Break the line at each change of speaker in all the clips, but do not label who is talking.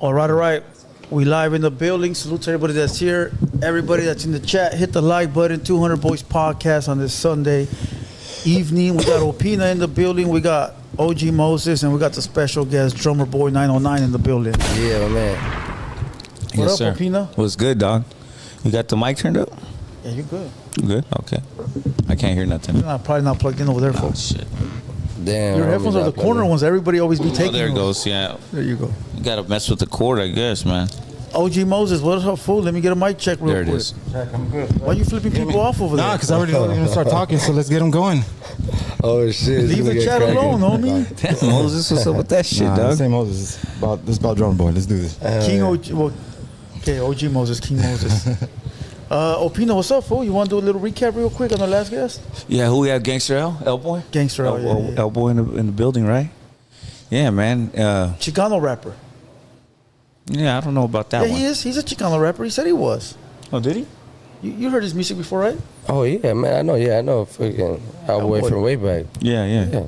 All right. We live in the building. Salute to everybody that's here. Everybody that's in the chat, hit the like button. 200 Boys Podcast on this Sunday evening. We got Opina in the building. We got OG Moses, and we got the special guest, Drummer Boy 909 in the building.
Yeah, my man.
What up,
sir.
Opina?
What's good, dog? You got the mic turned up?
Yeah, you're good.
You good? Okay. I can't hear nothing.
You're probably not plugged in over there,
Oh,
folks.
shit.
Damn.
Your headphones are the corner ones. Everybody always be taking
there it
those.
goes, yeah.
There you go.
You got to mess with the cord, I guess, man.
OG Moses, what's up, fool? Let me get a mic check real
There it
quick.
is.
I'm good.
Why you flipping people off over there?
Nah, because I already know they're going to start talking, so let's get them going.
Oh, shit.
Leave the chat alone, homie.
Damn, Moses, what's up with that shit,
Nah,
dog?
this ain't Moses. This is about Drummer Boy. Let's do this.
King OG, well, okay, OG Moses, King Moses. Opina, what's up, fool? You want to do a little recap real quick on the last guest?
Yeah, who we have? Gangster L? L-Boy?
Gangster L, yeah.
L-Boy in the building, right? Yeah, man.
Chicano rapper.
Yeah, I don't know about that
Yeah,
one.
he is. He's a Chicano rapper. He said he was.
Oh, did he?
You heard his music before, right?
Oh, yeah, man. I know. Yeah, I know. Freaking Outboy
Outboy.
from way back.
Yeah.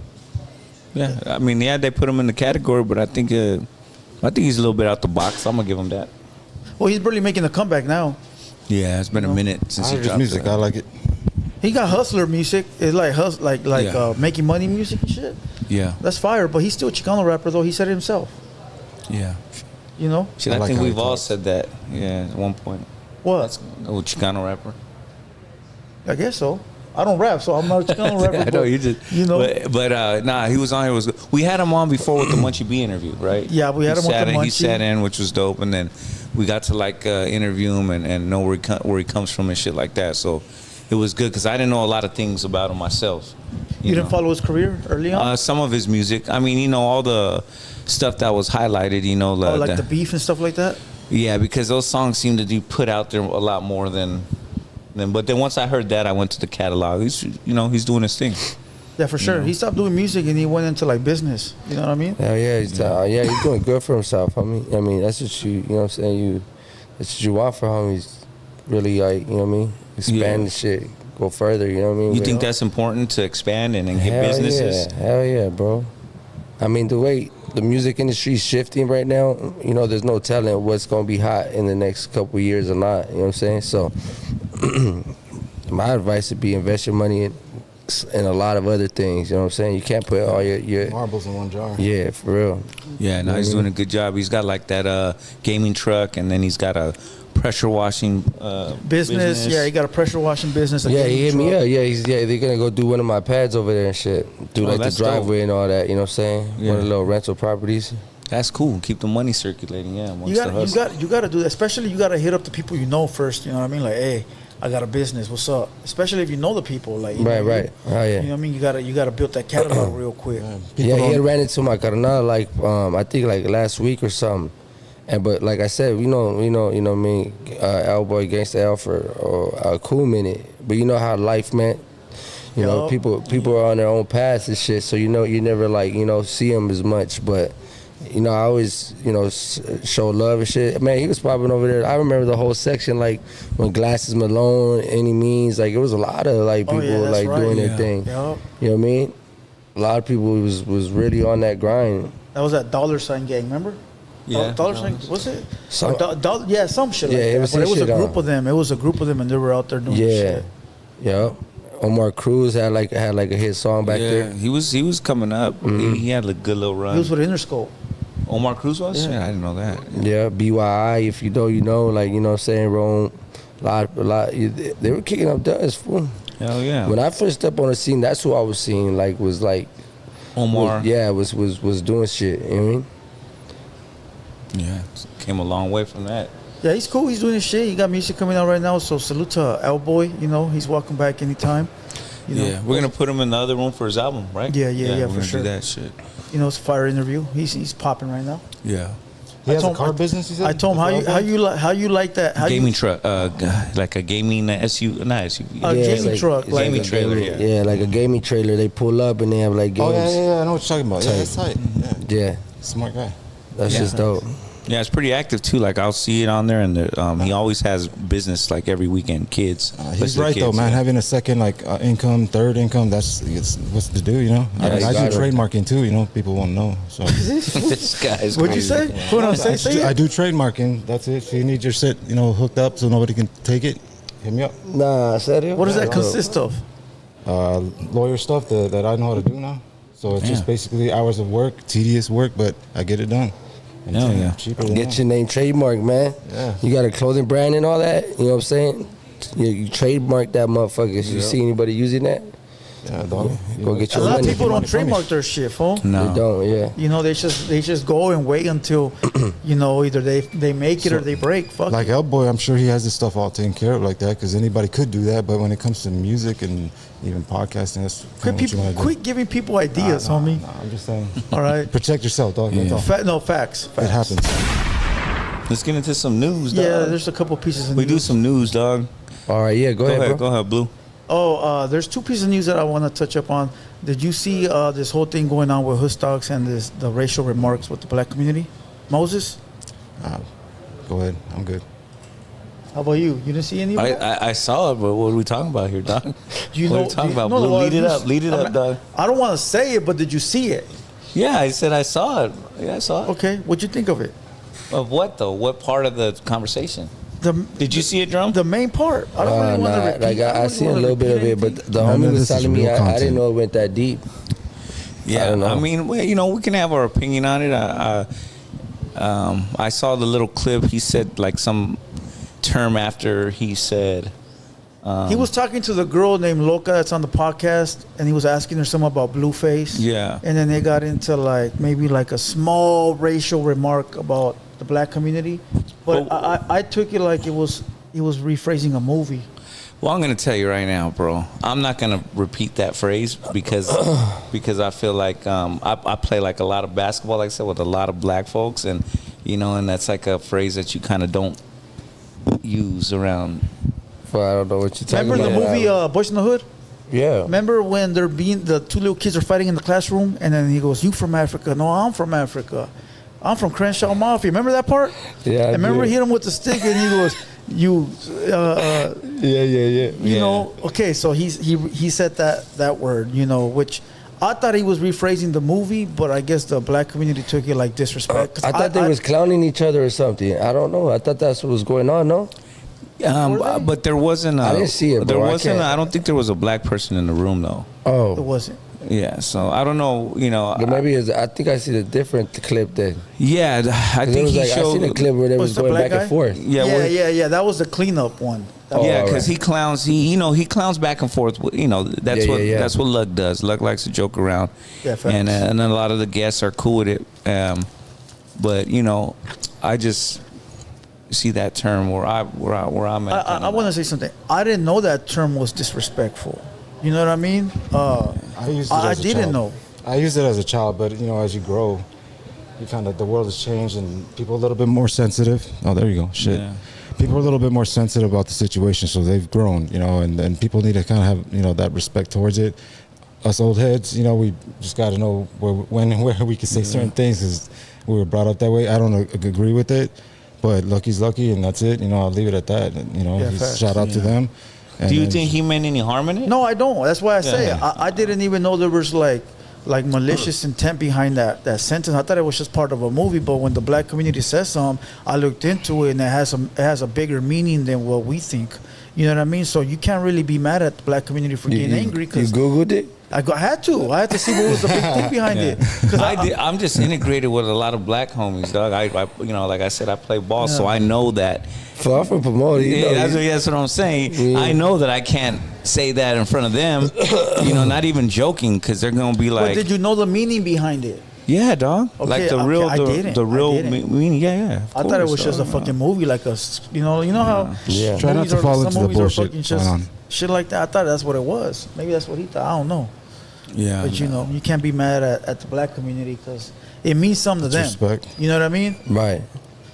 I mean, yeah, they put him in the category, but I think he's a little bit out the box. I'm gonna give him that.
Well, he's barely making a comeback now.
Yeah, it's been a minute since
I
he
heard his
dropped
music.
that.
I like it.
He got hustler music. It's like
Yeah.
making money music and shit.
Yeah,
That's fire. But he's still a Chicano rapper, though. He said it himself.
yeah.
You know
Shit,
I
I
like
think
how he
we've all
talks.
said that. Yeah, at one point.
what?
Old Chicano rapper.
I guess so. I don't rap, so I'm not a Chicano rapper.
I know
but,
you just.
You know.
But nah, he was on here. We had him on before with the Munchie B interview, right?
Yeah, we had him with the
He
Munchie.
sat in, which was dope, and then we got to interview him and know where he comes from and shit like that. So it was good because I didn't know a lot of things about him myself.
You didn't
know.
follow his career early on?
Some of his music. I mean, all the stuff that was highlighted.
Like the beef and stuff like that?
Yeah, because those songs seem to be put out there a lot more than. But then once I heard that, I went to the catalog. He's doing his thing.
Yeah, for sure. He stopped doing music and he went into like business. You know what I mean?
Hell yeah. He's doing good for himself, homie. I mean, that's what you know what I'm saying? That's what you want for homies. Really, like, you know what I mean? Expand the shit. Go further, you know what I mean?
You think that's important to expand and get businesses?
Yeah. Hell yeah, bro. I mean, the way the music industry is shifting right now, there's no telling what's going to be hot in the next couple of years or not. You know what I'm saying? So my advice would be invest your money in a lot of other things. You know what I'm saying? You can't put all your
Marbles in one jar.
yeah, for real.
Yeah, no, he's doing a good job. He's got like that gaming truck, and then he's got a pressure washing
Business. Yeah, he got a pressure washing business.
Yeah, he hit me up. Yeah, they're gonna go do one of my pads over there and shit. Do like the
that's
driveway and all that. You know what I'm saying?
Yeah.
One of the little rental properties.
That's cool. Keep the money circulating. Yeah,
You got to do that. Especially you got to hit up the people you know first. You know what I mean? Like, hey, I got a business. What's up? Especially if you know the people. Like, you know,
Right. Oh yeah.
You know what I mean? You gotta build that catalog real quick.
Yeah, he had ran into my carnal like I think like last week or something. But like I said, you know me, L-Boy, Gangsta L for a cool minute. But you know how life meant. You know, people are on their own paths and shit. So you never see them as much. But I always show love and shit. Man, he was popping over there. I remember the whole section like when Glasses Malone, Any Means. Like it was a lot of people doing their thing.
Yep.
You know what I mean? A lot of people was really on that grind.
That was that $sign gang. Remember?
Yeah.
$sign. Was it?
Some-
Yeah, some shit.
Yeah,
like
it
that.
was
But it
some
was a
shit
group
on.
of them. It was a group of them, and they were out there doing shit.
Yeah. Omar Cruz had like a hit song back there.
He was coming up. He had a good little run.
He was with Interscope.
Omar Cruz was? Yeah, I didn't know that.
Yeah, BYI, if you know, you know, like, you know what I'm saying, Rome, a lot, they were kicking up dust, fool.
Hell yeah.
When I first stepped on the scene, that's who I was seeing, was
Omar.
was doing shit, you know what I mean?
Yeah, came a long way from that.
Yeah, he's cool. He's doing his shit. He got music coming out right now. So salute to L-Boy. He's welcome back anytime.
Yeah, we're gonna put him in the other room for his album, right?
Yeah,
we're
for
gonna
sure.
do that shit.
It's a fire interview. He's popping right now.
Yeah.
He has a
told-
car business, he said?
I told him how you like that. How
Gaming
you,
truck, like a gaming SUV, not SUV.
A gaming truck, like
gaming
a
trailer,
gaming-
yeah.
Yeah, like a gaming trailer. They pull up and they have like
Oh,
games.
yeah, I know what you're talking about. Yeah, that's tight. Yeah.
Yeah.
Smart guy.
That's just dope.
Yeah, it's pretty active too. Like I'll see it on there, and he always has business like every weekend. Kids,
He's
especially
right though,
kids,
man.
yeah.
Having a second income, third income, it's what's to do, you know.
Yeah,
I
you
do
gotta-
trademarking too, you know. People won't know. So
This guy's
What'd you
crazy.
say? Hold on, say
I
it.
do trademarking. That's it. If you need your shit, you know, hooked up so nobody can take it, hit me up.
Nah, serio?
What does that
Yeah.
consist of?
Lawyer stuff that I know how to do now. So it's just
Yeah.
basically hours of work, tedious work, but I get it done. And
Hell yeah.
cheaper than
Get
that.
your name trademarked, man.
Yeah.
You got a clothing brand and all that. You know what I'm saying? You trademark that motherfucker. If you see anybody using that,
Yeah, dog.
Go get
A
your
lot of
money.
people don't
Money from me.
trademark their shit, fool.
No.
they don't. Yeah.
You know, they just go and wait until, you know, either they make it or they break. Fuck
Like
it.
Elboy, I'm sure he has this stuff all taken care of like that because anybody could do that. But when it comes to music and even podcasting, that's
Quit,
what you want to do.
quit giving people ideas, homie.
Nah, I'm just saying.
All right.
Protect yourself, dog. That's all.
No, facts.
It happens.
Let's get into some news, dog.
Yeah, there's a couple pieces of
we do
news.
some news, dog.
All right. Yeah. Go, ahead, bro.
Go ahead, Blue.
Oh, there's two pieces of news that I want to touch up on. Did you see this whole thing going on with Hustocks and the racial remarks with the black community? Moses,
Go ahead. I'm good.
how about you? You didn't see any of it?
I saw it, but what are we talking about here, dog?
Do you
what
know?
are we talking
do you
about,
know
Blue?
what
Lead it
you-
up. Lead it up, dog.
I don't want to say it, but did you see it?
Yeah, I said I saw it. Yeah, I saw it.
Okay, what'd you think of it?
Of what, though? What part of the conversation?
Did
you see it, Drum?
The main part. I don't really want to
Nah,
repeat.
like
don't
I
really
seen a
wanna
little bit of
repeat
it, but
anything.
the
None
homie
of
was
this is
telling me
real
I
content.
didn't know it went that deep.
Yeah,
I don't know.
I mean, well, you know, we can have our opinion on it. I saw the little clip. He said like some term after he said.
He was talking to the girl named Loca that's on the podcast, and he was asking her something about Blueface.
Yeah.
And then they got into like maybe like a small racial remark about the black community, but I took it like he was rephrasing a movie.
Well, I'm gonna tell you right now, bro. I'm not gonna repeat that phrase because I feel like I play like a lot of basketball, like I said, with a lot of black folks, and you know, and that's like a phrase that you kind of don't use around.
Well, I don't know what you're talking
Remember the
about.
movie Boys in the Hood?
Yeah.
Remember when the two little kids are fighting in the classroom, and then he goes, "You from Africa? No, I'm from Africa. I'm from Crenshaw Mafia." Remember that part?
Yeah, I
And remember
do.
he hit him with the stick, and he goes, "You."
Yeah.
You
Yeah.
know, okay, so he said that word, you know, which I thought he was rephrasing the movie, but I guess the black community took it like disrespect. 'Cause
I thought they was clowning each other or something. I don't know. I thought that's what was going on. No.
Were they?
But there wasn't.
I didn't see it,
There
bro. I
wasn't.
can't-
I don't think there was a black person in the room though.
It
Oh.
wasn't.
Yeah. So I don't know. You know.
Then maybe I think I see a different clip then.
Yeah. I
'Cause it
think
was
he
like I
showed.
seen a clip where they
Was
was
the
going
black
back
guy?
and forth.
Yeah.
Yeah. That was the cleanup one. That was-
Yeah,
Oh,
because
alright.
he clowns. He clowns back and forth. You know, that's
Yeah,
what
yeah.
that's what Luck does. Luck likes to joke around.
Yeah, facts.
and a lot of the guests are cool with it. But you know, I just see that term where I'm at.
I want to say something. I didn't know that term was disrespectful. You know what I mean?
I used it
I
as a
didn't
child.
know.
I used it as a child, but you know, as you grow, you kind of the world has changed and people are a little bit more sensitive. Oh, there you go. Shit.
Yeah.
People are a little bit more sensitive about the situation, so they've grown, you know, and people need to kind of have, you know, that respect towards it. Us old heads, you know, we just got to know when and where we can say certain things because we were brought up that way. I don't agree with it, but lucky's lucky, and that's it. You know, I'll leave it at that. And, you know,
Yeah, facts.
shout out to them. And
Do you
then-
think he meant any harm in it?
No, I don't. That's why I say
Yeah.
I didn't even know there was like malicious intent behind that sentence. I thought it was just part of a movie. But when the black community says something, I looked into it, and it has a bigger meaning than what we think. You know what I mean? So you can't really be mad at the black community for getting angry
You
because
Googled it?
I had to. I had to see what was the big thing behind it. 'Cause
I'm just integrated with a lot of black homies, dog. I you know, like I said, I play ball, so I know that.
Far from promoting. You know,
Yeah, that's what I'm saying.
Yeah.
I know that I can't say that in front of them. You know, not even joking, because they're gonna be
but
like,
did you know the meaning behind it?
"Yeah, dog."
Okay,
Like the
okay,
real,
I didn't.
the
I
real
didn't.
meaning. Yeah.
I thought it was just a fucking movie, like you know how
Yeah.
Try not
movies
to
are-
fall
some
into the
movies are
bullshit
fucking
going on.
shit like that. I thought that's what it was. Maybe that's what he thought. I don't know.
Yeah.
But you know, you can't be mad at the black community because it means something to them.
Respect.
You know what I mean?
Right.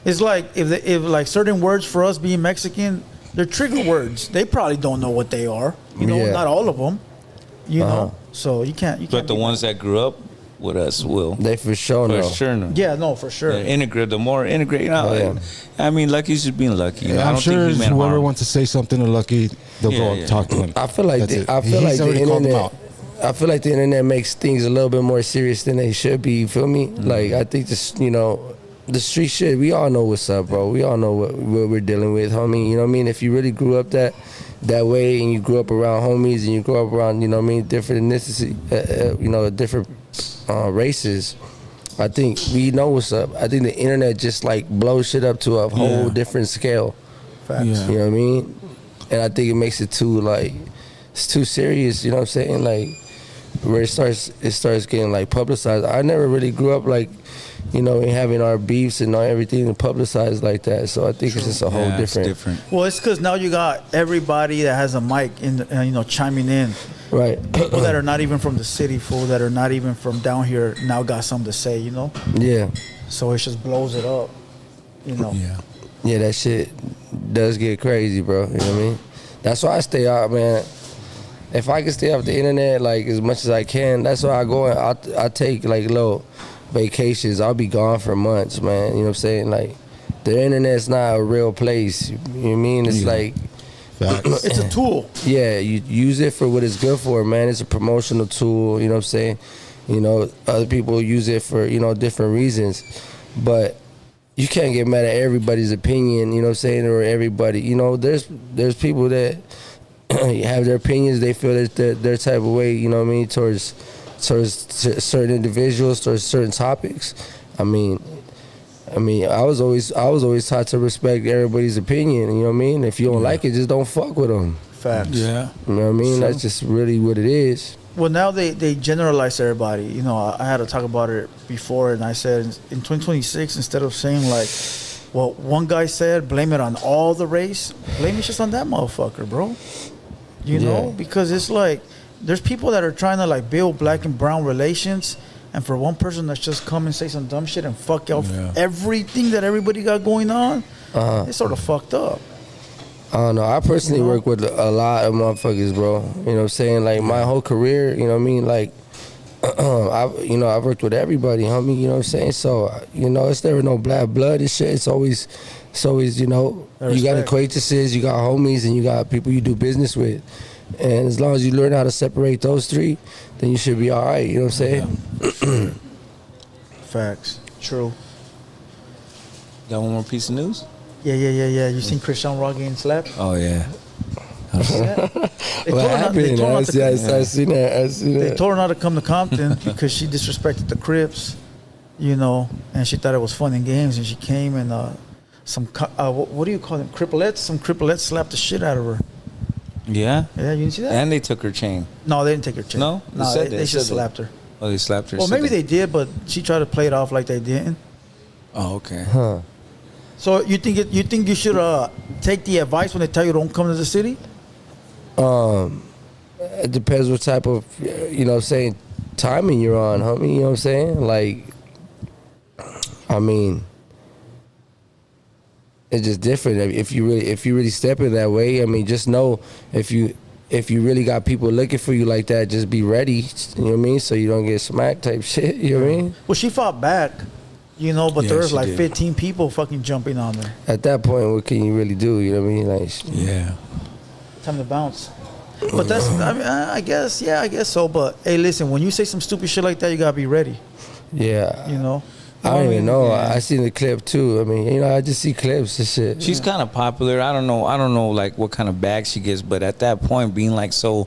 It's like if like certain words for us being Mexican, they're trigger words. They probably don't know what they are. You know,
Yeah.
not all of them. You know, so you can't.
But the
be
ones that grew up with us will.
They for sure
For
know.
sure know.
Yeah, no, for sure.
The more integrate. You know,
Oh, yeah.
I mean, Lucky's just being lucky. You know, I
I'm
don't
sure
think he meant
whoever
harm.
wants to say something to Lucky, they'll go
Yeah.
and talk to him.
I feel like
That's it.
I feel
He's
like the
already called them
internet.
out.
I feel like the internet makes things a little bit more serious than they should be. You feel me? Like I think this, the street shit. We all know what's up, bro. We all know what we're dealing with, homie. You know what I mean? If you really grew up that way, and you grew up around homies, and you grew up around, different ethnicity, different races. I think we know what's up. I think the internet just like blows shit up to a whole different scale.
Facts.
Yeah.
You know what I mean? And I think it makes it too it's too serious. You know what I'm saying? Like where it starts getting like publicized. I never really grew up like, in having our beefs and everything publicized like that. So I think it's just a whole
It's
different.
Well, it's because now you got everybody that has a mic chiming in.
Right.
People that are not even from the city, fool, that are not even from down here, now got something to say.
Yeah.
So it just blows it up.
Yeah.
Yeah, that shit does get crazy, bro. You know what I mean? That's why I stay out, man. If I can stay off the internet like as much as I can, that's why I go and I take like little vacations. I'll be gone for months, man. You know what I'm saying? Like the internet's not a real place. You know what I mean? It's like
Facts.
It's a tool.
yeah, you use it for what it's good for, man. It's a promotional tool, you know what I'm saying? Other people use it for, different reasons. But you can't get mad at everybody's opinion, you know what I'm saying, or everybody. There's people that have their opinions, they feel that their type of way, you know what I mean, towards certain individuals, towards certain topics. I mean, I was always taught to respect everybody's opinion. You know what I mean? If you don't like it, just don't fuck with them.
Facts.
Yeah.
You know what I mean?
So-
That's just really what it is.
Well, now they generalize everybody. I had to talk about it before, and I said in 2026, instead of saying like, well, one guy said, blame it on all the race, blame it just on that motherfucker, bro.
Yeah.
Because it's like, there's people that are trying to like build black and brown relations, and for one person that's just come and say some dumb shit and fuck out everything that everybody got going on, it's sort of fucked up.
I don't know. I personally work with a lot of motherfuckers, bro. You know what I'm saying? Like my whole career, you know what I mean? Like, I've worked with everybody, homie. You know what I'm saying? So, it's never no black blood and shit. It's always, you got
Respect.
acquaintances, you got homies, and you got people you do business with. And as long as you learn how to separate those three, then you should be all right. You know what I'm saying?
Facts. True.
Got one more piece of news?
Yeah. You seen Christian Rock getting slapped?
Oh yeah.
They
What happened? I seen that.
They told her not to come to Compton because she disrespected the Crips, and she thought it was fun and games, and she came and what do you call them? Cripplettes? Some cripplettes slapped the shit out of her.
Yeah.
Yeah, you didn't see that?
And they took her chain.
No, they didn't take her chain.
No? They
No,
said
they
they
just
said
slapped her.
Oh, they slapped her.
Well,
so
maybe they did, but she tried to play it off like they didn't.
Oh, okay.
Huh.
So you think you should take the advice when they tell you don't come to the city?
It depends what type of, timing you're on, homie. You know what I'm saying? Like, I mean, it's just different. If you really step it that way, I mean, just know if you really got people looking for you like that, just be ready. You know what I mean? So you don't get smacked type shit. You know what I mean?
Well, she fought back, but
Yeah,
there was
she
like
did.
15 people fucking jumping on her.
At that point, what can you really do? You know what I mean? Like,
Yeah.
Time to bounce. But that's, I guess so. But hey, listen, when you say some stupid shit like that, you gotta be ready.
yeah. I don't even know.
Yeah.
I seen the clip too. I mean, I just see clips and shit.
She's kind of popular. I don't know like what kind of bag she gets, but at that point, being like so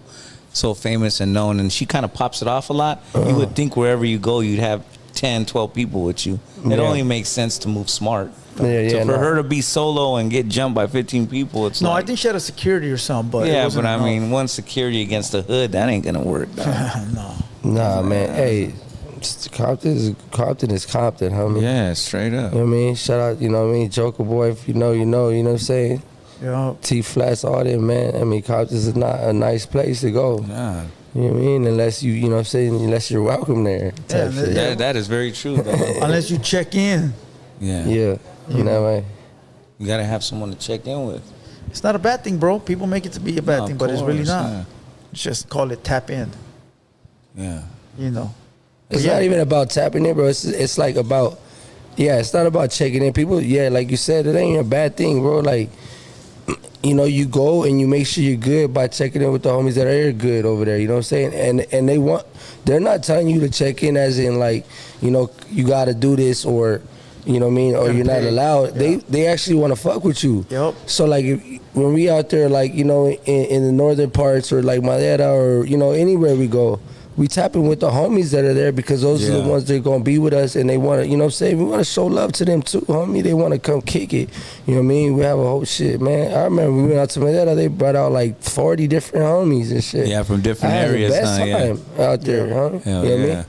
famous and known, and she kind of pops it off a lot. You would think wherever you go, you'd have 10, 12 people with you. It
Yeah.
only makes sense to move smart.
Yeah,
So for
no.
her to be solo and get jumped by 15 people, it's
No,
like,
I think she had a security or something. But it
yeah,
wasn't
but I
enough.
mean, one security against the hood, that ain't gonna work. dog.
No.
Nah, man. Hey, Compton is Compton, homie.
Yeah, straight up.
You know what I mean? Shout out, you know what I mean? Joker Boy, if you know, you know what I'm saying?
Yeah.
T-Flats, all them, man. I mean, Compton is not a nice place to go.
Nah,
You know what I mean? Unless you know what I'm saying? Unless you're welcome there.
Yeah,
Type shit.
yeah.
that is very true. Though.
Unless you check in,
Yeah,
Yeah, you know what I mean?
you gotta have someone to check in with.
it's not a bad thing, bro. People make it to be a bad
No,
thing,
of
but it's really
course,
not.
yeah.
Just call it tap in.
Yeah.
You know.
It's not even about tapping in, bro. It's like about, it's not about checking in. People, like you said, it ain't a bad thing, bro. Like, you know, you go and you make sure you're good by checking in with the homies that are good over there. You know what I'm saying? And they're not telling you to check in as in like, you know, you got to do this or, you know what I mean, or you're not allowed. Yeah. They actually want to fuck with you.
Yep.
So like when we out there, like, you know, in the northern parts or like Madera or, you know, anywhere we go, we tapping with the homies that are there because those are the ones that are going to be with us and they want to, you know what I'm saying? We want to show love to them too, homie. They want to come kick it. You know what I mean? We have a whole shit, man. I remember we went out to Madera, they brought out like 40 different homies and shit.
Yeah, from different areas.
I had the best time out there, huh?
Hell
you know what I mean?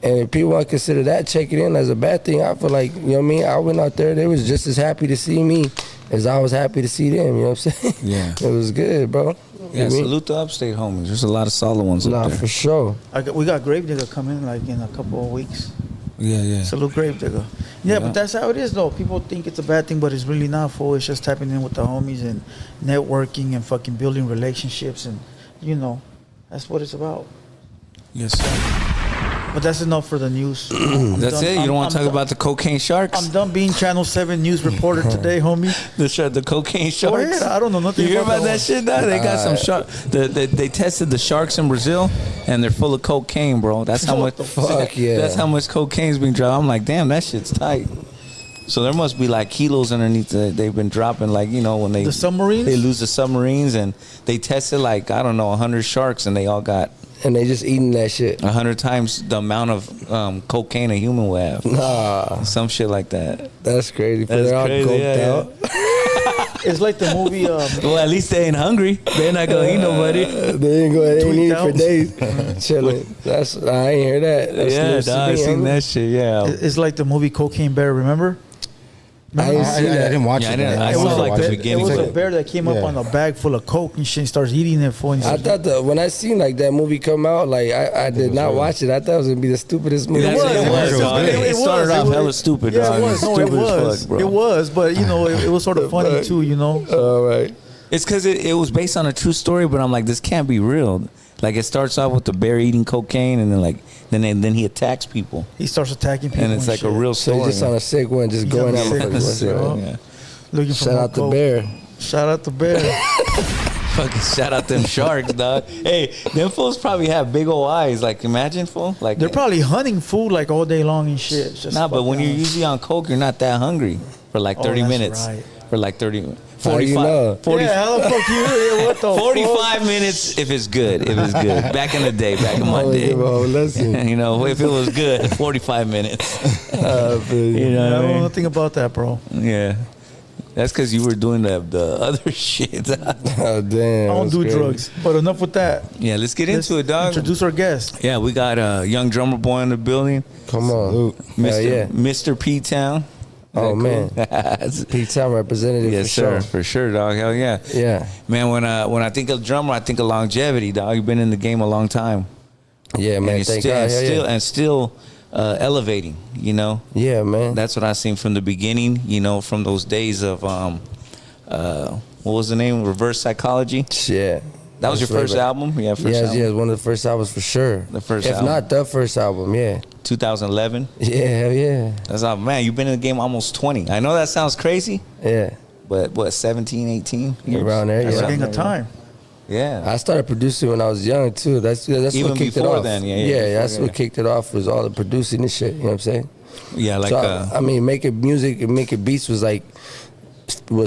And if people want to consider that checking in as a bad thing, I feel like, you know what I mean? I went out there, they was just as happy to see me as I was happy to see them, you know what I'm saying?
Yeah.
It was good, bro.
Yeah, salute the upstate homies. There's a lot of solid ones up there.
For sure.
We got Gravedigger coming like in a couple of weeks.
Yeah.
Salute Gravedigger. Yeah, but that's how it is though. People think it's a bad thing, but it's really not, fool. It's just tapping in with the homies and networking and fucking building relationships and, you know, that's what it's about.
Yes, sir.
But that's enough for the news.
That's it? You don't want to talk about the cocaine sharks?
I'm done being Channel 7 news reporter today, homie.
The cocaine sharks?
I don't know nothing
you hear
about
that shit, dog? They got some shark. They tested the sharks in Brazil, and they're full of cocaine, bro. That's how much. That's how much cocaine's being dropped. I'm like, damn, that shit's tight. So there must be like kilos underneath they've been dropping, like, you know, when the
submarines?
They lose the submarines, and they tested like, I don't know, 100 sharks, and they all got.
And they just eating that shit.
100 times the amount of cocaine a human would have.
Nah.
Some shit like that.
That's crazy.
That's
they're
crazy,
all coked
out. It's like the movie.
Well, at least they ain't hungry. They're not gonna eat nobody.
They ain't eat for days. Chilling. I ain't hear that. That's
I seen that shit. Yeah.
It's like the movie Cocaine Bear. Remember?
I didn't watch it.
I saw like the beginning.
It was a bear that came up on a bag full of coke and shit and starts eating it for.
I thought when I seen like that movie come out, like I did not watch it. I thought it was gonna be the stupidest movie.
It started off hella stupid.
Yeah, it was. No, it was.
Fuck, bro.
It was, but you know, it was sort of funny too. You know.
All right.
It's because it was based on a true story, but I'm like, this can't be real. Like it starts off with the bear eating cocaine, and then he attacks people.
He starts attacking people,
and it's like a real story.
So he's just on a sick one, just going at
motherfuckers. Looking for
shout out the bear.
Shout out the bear.
Fucking shout out them sharks, dog. Hey, them fools probably have big old eyes. Like imagine, fool. Like
they're probably hunting food like all day long and shit. Just
but when you're usually on coke, you're not that hungry for like 30 minutes.
Right.
For like 30.
45.
40,
yeah, how the fuck you? What the
45 minutes if it's good. If it's good. Back in the day, back in my day. You know, if it was good, 45 minutes.
You know, I don't know nothing about that, bro.
Yeah. That's because you were doing the other shit.
Oh, damn.
I don't do drugs. But enough with that.
Yeah, let's get into it, dog.
Introduce our guest.
Yeah, we got a young drummer boy in the building.
Come on.
Mr. P-Town.
Oh, man. P-Town representative,
yes,
for sure.
For sure, dog. Hell yeah.
Yeah.
Man, when I think of drummer, I think of longevity, dog. You've been in the game a long time.
Yeah, man.
And
Thank God.
Still elevating, you know?
Yeah, man.
That's what I seen from the beginning, you know, from those days of, what was the name? Reverse Psychology?
Yeah.
That was your first album? Yeah, album.
Yeah, one of the first albums for sure.
The first
album. If not the first album, yeah.
2011?
Yeah, hell yeah.
That's all, man, you've been in the game almost 20. I know that sounds crazy.
Yeah.
But what, 17, 18 years?
Around there,
That's a gang of time.
Yeah.
I started producing when I was young too. That's
even
what kicked
before
it off.
Then,
that's what kicked it off was all the producing and shit. You know what I'm saying?
Yeah, like
so, I mean, making music and making beats was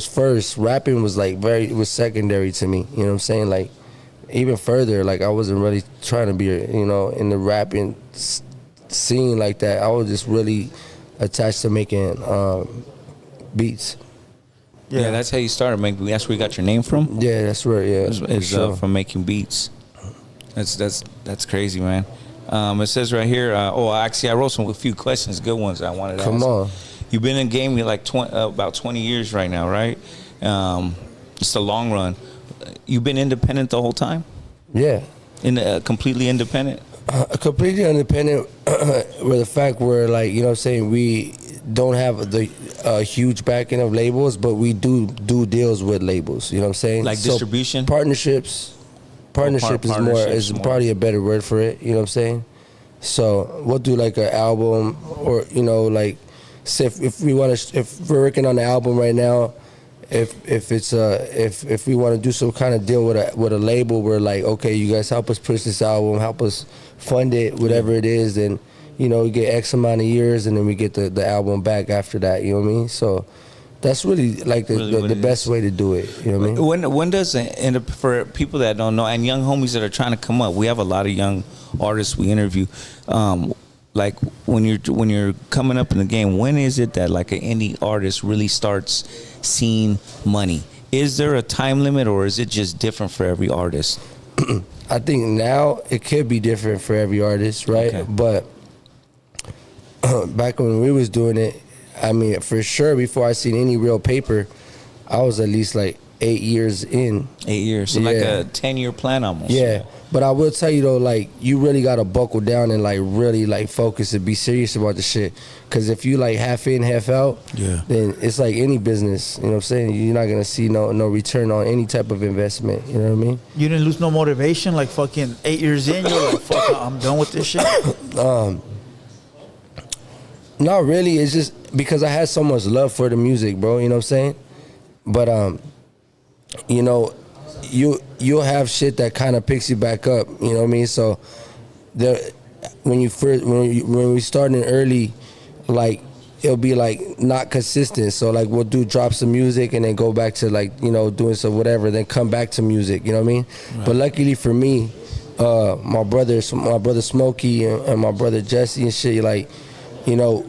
first. Rapping was was secondary to me. You know what I'm saying? Like even further, like I wasn't really trying to be, you know, in the rapping scene like that. I was just really attached to making beats.
Yeah, that's how you started making. That's where you got your name from.
Yeah, that's right. Yeah,
it's from making beats. That's crazy, man. It says right here. Actually, I wrote a few questions, good ones I wanted to ask.
Come on.
You've been in game like about 20 years right now, right? It's the long run. You've been independent the whole time.
Yeah.
Completely independent.
Completely independent, with the fact where, like, you know what I'm saying, we don't have the huge backing of labels, but we do deals with labels, you know what I'm saying?
Like distribution?
Partnerships. Partnership is probably a better word for it, you know what I'm saying? So we'll do like an album, or you know, like say if we're working on the album right now, if we want to do some kind of deal with a label, where like, okay, you guys help us push this album, help us fund it, whatever it is, then you know we get X amount of years, and then we get the album back after that. You know what I mean? So that's really like the best way to do it. You know what I mean?
When does it, and for people that don't know, and young homies that are trying to come up, we have a lot of young artists we interview. Like when you're coming up in the game, when is it that like an indie artist really starts seeing money? Is there a time limit, or is it just different for every artist?
I think now it could be different for every artist, right?
Okay.
But back when we was doing it, I mean, for sure, before I seen any real paper, I was at least like 8 years in.
8 years, so like a 10-year plan almost.
Yeah, but I will tell you though, like you really gotta buckle down and like really like focus and be serious about the shit. Cause if you like half in, half out, then it's like any business. You know what I'm saying? You're not gonna see no return on any type of investment. You know what I mean?
You didn't lose no motivation, like fucking 8 years in, you're like, fuck, I'm done with this shit.
Not really. It's just because I had so much love for the music, bro. You know what I'm saying? But you know, you'll have shit that kind of picks you back up. You know what I mean? So when we starting early, like it'll be like not consistent. So like we'll drop some music and then go back to like, you know, doing some whatever, then come back to music. You know what I mean? Right. But luckily for me, my brother Smokey and my brother Jesse and shit, like, you know,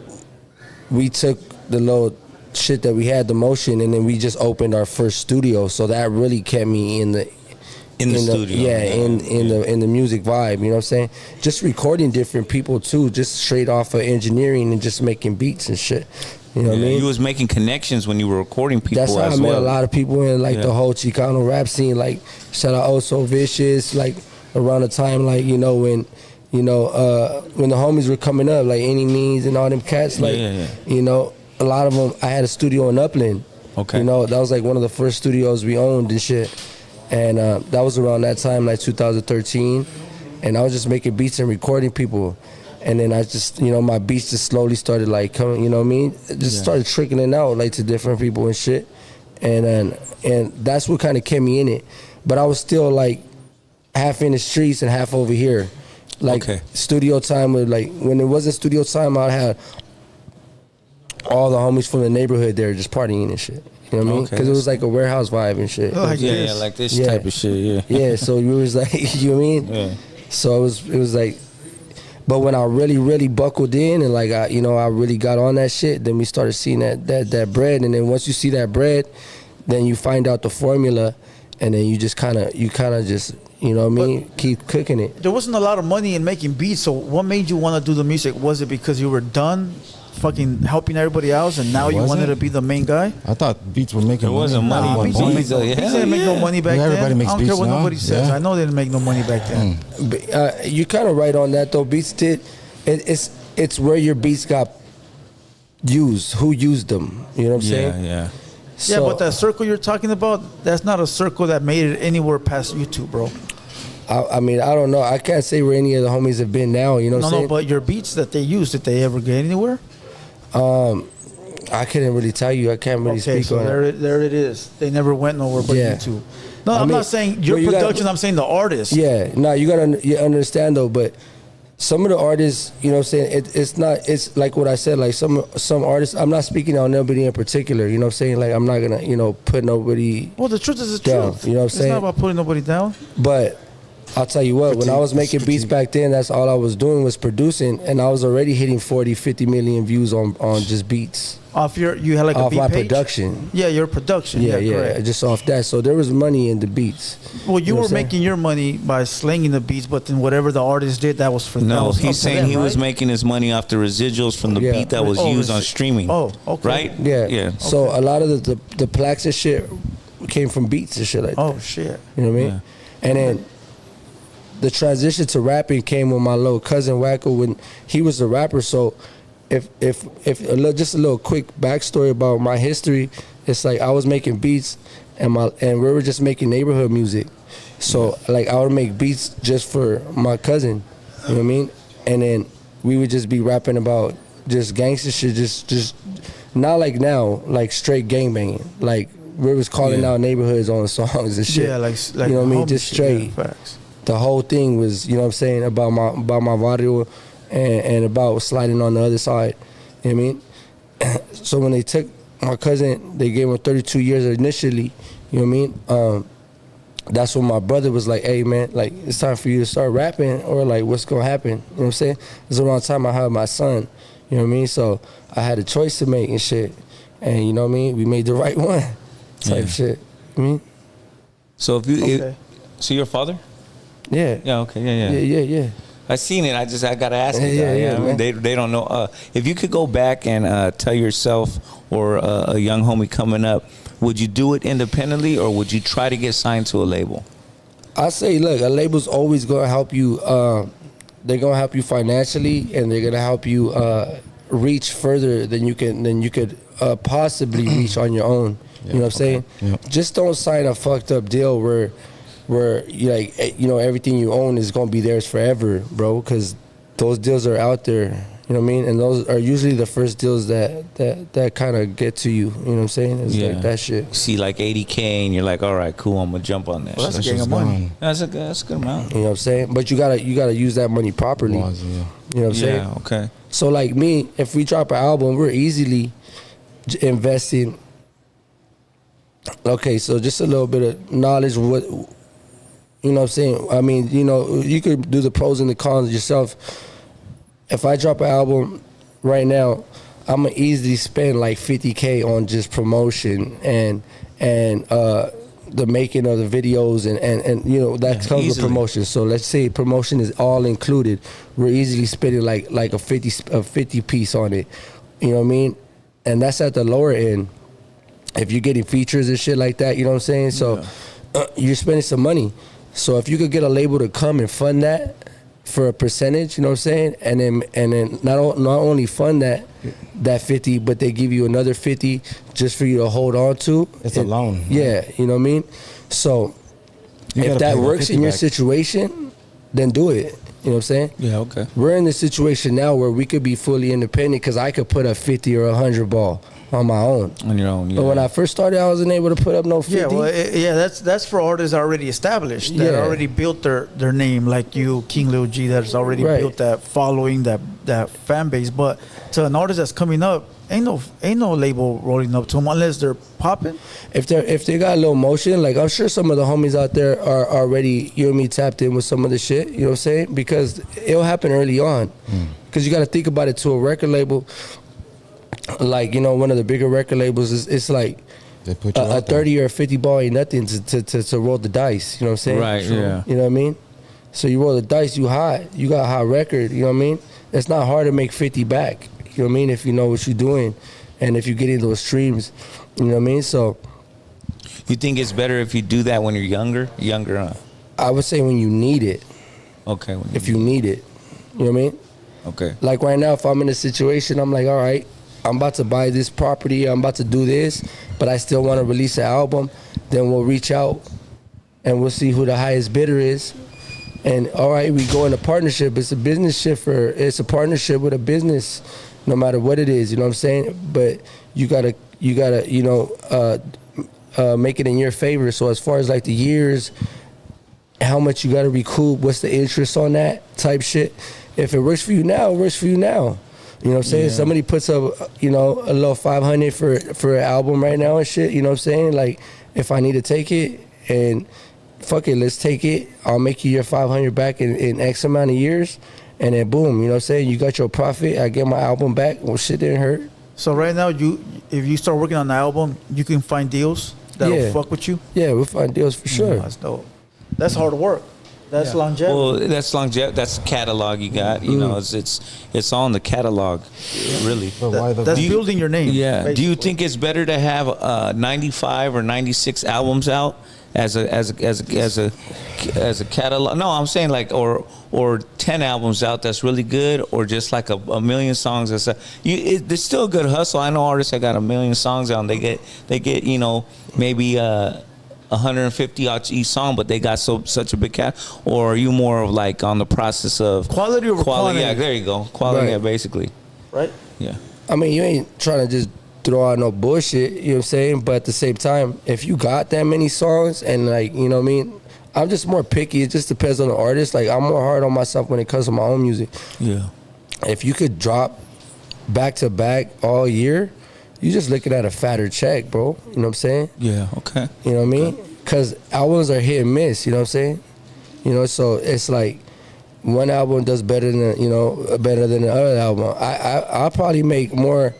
we took the little shit that we had, the motion, and then we just opened our first studio. So that really kept me in the studio. Yeah, in the music vibe. You know what I'm saying? Just recording different people too, just straight off of engineering and just making beats and shit. You know what I mean?
You was making connections when you were recording people.
That's how I met a lot of people in like the whole Chicano rap scene. Like shout out Also Vicious. Like around the time, like you know when the homies were coming up, like Any Means and all them cats. Like you know, a lot of them. I had a studio in Upland.
Okay.
You know, that was like one of the first studios we owned and shit. And that was around that time, like 2013. And I was just making beats and recording people. And then I just, you know, my beats just slowly started like coming, you know what I mean? It just started trickling out like to different people and shit. And that's what kind of kept me in it. But I was still like half in the streets and half over here. Like studio time would like, when it wasn't studio time, I had all the homies from the neighborhood there just partying and shit. You know what I mean? Because it was like a warehouse vibe and shit.
Like
like this type of shit,
Yeah, so it was like, you know what I mean?
Yeah.
So it was like, but when I really, really buckled in and like, I really got on that shit, then we started seeing that bread. And then once you see that bread, then you find out the formula, and then you kind of just, you know what I mean, keep cooking it.
There wasn't a lot of money in making beats, so what made you want to do the music? Was it because you were done fucking helping everybody else, and now you wanted to be the main guy?
I thought beats were making money.
There wasn't money.
Beats didn't make no money back then.
Everybody makes
I don't care
beats
what
now.
nobody says. I know they didn't make no money back then.
You kind of right on that though. Beats did. It's where your beats got used. Who used them? You know what I'm saying?
Yeah.
Yeah, but that circle you're talking about, that's not a circle that made it anywhere past YouTube, bro.
I mean, I don't know. I can't say where any of the homies have been now. You know what I'm saying?
No, but your beats that they used, did they ever get anywhere?
I couldn't really tell you. I can't really speak
so
on
there
it.
there it is. They never went nowhere but YouTube. No, I'm not saying your production. I'm saying the artist.
Yeah, no, you understand though. But some of the artists, you know what I'm saying, it's not. It's like what I said. Like some artists. I'm not speaking on nobody in particular. You know what I'm saying? Like I'm not gonna put nobody.
Well, the truth is the
down,
truth.
You know what I'm saying?
It's not about putting nobody down.
But I'll tell you what, when I was making beats back then, that's all I was doing was producing, and I was already hitting 40, 50 million views on just beats.
You had like a beat
my
page?
Production.
Yeah, your production.
Yeah,
correct.
just off that. So there was money in the beats.
Well, you were making your money by slinging the beats, but then whatever the artist did, that was for them.
No, he's saying he was making his money off the residuals from the beat that was used on streaming.
Oh, okay.
Right?
Yeah. So a lot of the plaques and shit came from beats and shit like that.
Oh, shit.
You know what I mean?
Yeah.
And then the transition to rapping came with my little cousin Wacko when he was a rapper. So if just a little quick backstory about my history, it's like I was making beats and we were just making neighborhood music. So like I would make beats just for my cousin, you know what I mean? and then we would just be rapping about just gangster shit, just not like now, like straight gangbanging. Like we was calling out neighborhoods on songs and shit.
Yeah, like
you know what I mean, just straight.
Yeah, facts.
The whole thing was, you know what I'm saying, about my barrio and about sliding on the other side. You know what I mean? So when they took my cousin, they gave him 32 years initially. You know what I mean? That's when my brother was like, hey, man, like, it's time for you to start rapping, or, like, what's going to happen? You know what I'm saying? It's around the time I had my son. You know what I mean? So I had a choice to make and shit. And, you know what I mean? We made the right one type shit. You know what I mean?
So if you, so you're a father?
Yeah.
Yeah, okay,
Yeah.
I seen it. I gotta ask you.
Yeah,
I mean, they don't know. If you could go back and tell yourself or a young homie coming up, would you do it independently or would you try to get signed to a label?
I say, look, a label's always gonna help you. They're gonna help you financially, and they're gonna help you reach further than you could possibly reach on your own. You know what I'm saying?
Yeah.
Just don't sign a fucked up deal where you like, you know, everything you own is gonna be theirs forever, bro. Because those deals are out there. You know what I mean? And those are usually the first deals that kind of get to you. You know what I'm saying? It's like that shit.
See like 80K and you're like, all right, cool, I'm gonna jump on this.
Well, that's a
That
gang
shit's
of money.
gone.
That's a good amount.
You know what I'm saying? But you gotta use that money properly.
Laws, yeah.
You know what I'm saying?
Yeah, okay.
So like me, if we drop an album, we're easily investing. Okay, so just a little bit of knowledge of what, you know what I'm saying? I mean, you know, you could do the pros and the cons yourself. If I drop an album right now, I'm gonna easily spend like 50K on just promotion and the making of the videos and you know, that comes with promotion. So let's say promotion is all included. We're easily spending like a 50 piece on it. You know what I mean? And that's at the lower end. If you're getting features and shit like that, you know what I'm saying? So you're spending some money. So if you could get a label to come and fund that for a percentage, you know what I'm saying? And then not only fund that 50, but they give you another 50 just for you to hold on to.
It's a loan.
Yeah, you know what I mean? So if that works in your situation, then do it. You know what I'm saying?
Yeah, okay.
We're in this situation now where we could be fully independent because I could put a 50 or 100 ball on my own.
On your own, yeah.
But when I first started, I wasn't able to put up no 50.
Yeah, well, that's for artists already established that already built their name, like you, King Lil G, that's already built that following, that fan base. But to an artist that's coming up, ain't no label rolling up to them unless they're popping.
If they got a little motion, like I'm sure some of the homies out there are already, you and me, tapped in with some of the shit. You know what I'm saying? Because it'll happen early on. Because you got to think about it, to a record label. Like, you know, one of the bigger record labels it's like
They put you
a
out there.
30 or a 50 ball ain't nothing to roll the dice. You know what I'm saying?
Right, yeah.
You know what I mean? So you roll the dice, you hot. You got a hot record. You know what I mean? It's not hard to make 50 back. You know what I mean? If you know what you're doing, and if you're getting those streams, you know what I mean? So
You think it's better if you do that when you're younger?
I would say when you need it.
Okay.
If you need it, you know what I mean?
Okay.
Like right now, if I'm in a situation, I'm like, all right, I'm about to buy this property, I'm about to do this, but I still want to release an album, then we'll reach out and we'll see who the highest bidder is. And all right, we go in a partnership. It's a business shifter. It's a partnership with a business, no matter what it is. You know what I'm saying? But you gotta, you know, make it in your favor. So as far as like the years, how much you gotta recoup, what's the interest on that type shit. If it works for you now, it works for you now. You know what I'm saying?
Yeah.
Somebody puts up, you know, a little 500 for an album right now and shit. You know what I'm saying? Like, if I need to take it and fuck it, let's take it. I'll make you your 500 back in X amount of years, and then boom. You know what I'm saying? You got your profit. I get my album back. Well, shit didn't hurt.
So right now, if you start working on the album, you can find deals that'll fuck with you.
Yeah, we'll find deals for sure.
That's dope. That's hard work. That's longevity.
Well, that's longevity. That's the catalog you got. You know, it's on the catalog, really.
But why
that's building your name.
Yeah.
basically.
Do you think it's better to have 95 or 96 albums out as a catalog? No, I'm saying like or 10 albums out that's really good, or just like a million songs that's there's still a good hustle. I know artists that got a million songs out and they get you know, maybe 150 each song, but they got such a big cast? Or are you more of like on the process of
Quality over quantity.
Yeah, there you go. Quality,
Right.
yeah, basically.
Right?
Yeah.
I mean, you ain't trying to just throw out no bullshit, you know what I'm saying? But at the same time, if you got that many songs and like, you know what I mean? I'm just more picky. It just depends on the artist. Like, I'm more hard on myself when it comes to my own music.
Yeah.
If you could drop back to back all year, you just looking at a fatter check, bro. You know what I'm saying?
Yeah, okay.
You know what I mean? Because albums are hit and miss, you know what I'm saying? You know, so it's like one album does better than, you know, better than the other album. I'll probably make more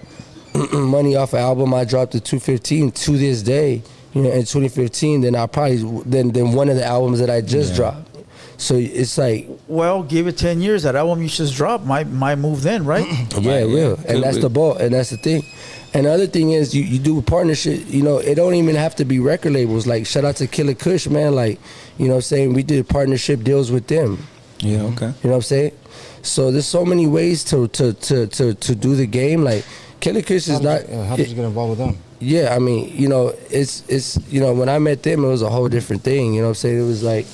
money off an album I dropped in 2015 to this day, you know, in 2015 than than one of the albums that I just dropped. So it's like,
Well, give it 10 years. That album you just dropped might move then, right?
yeah, it will. And that's the ball, and that's the thing. And the other thing is, you do a partnership, you know, it don't even have to be record labels. Like, shout out to Killer Kush, man. Like, you know what I'm saying? We did partnership deals with them.
Yeah, okay.
You know what I'm saying? So there's so many ways to do the game. Like, Killer Kush is not.
How did you get involved with them?
Yeah, I mean, you know, it's you know, when I met them, it was a whole different thing. You know what I'm saying? It was like,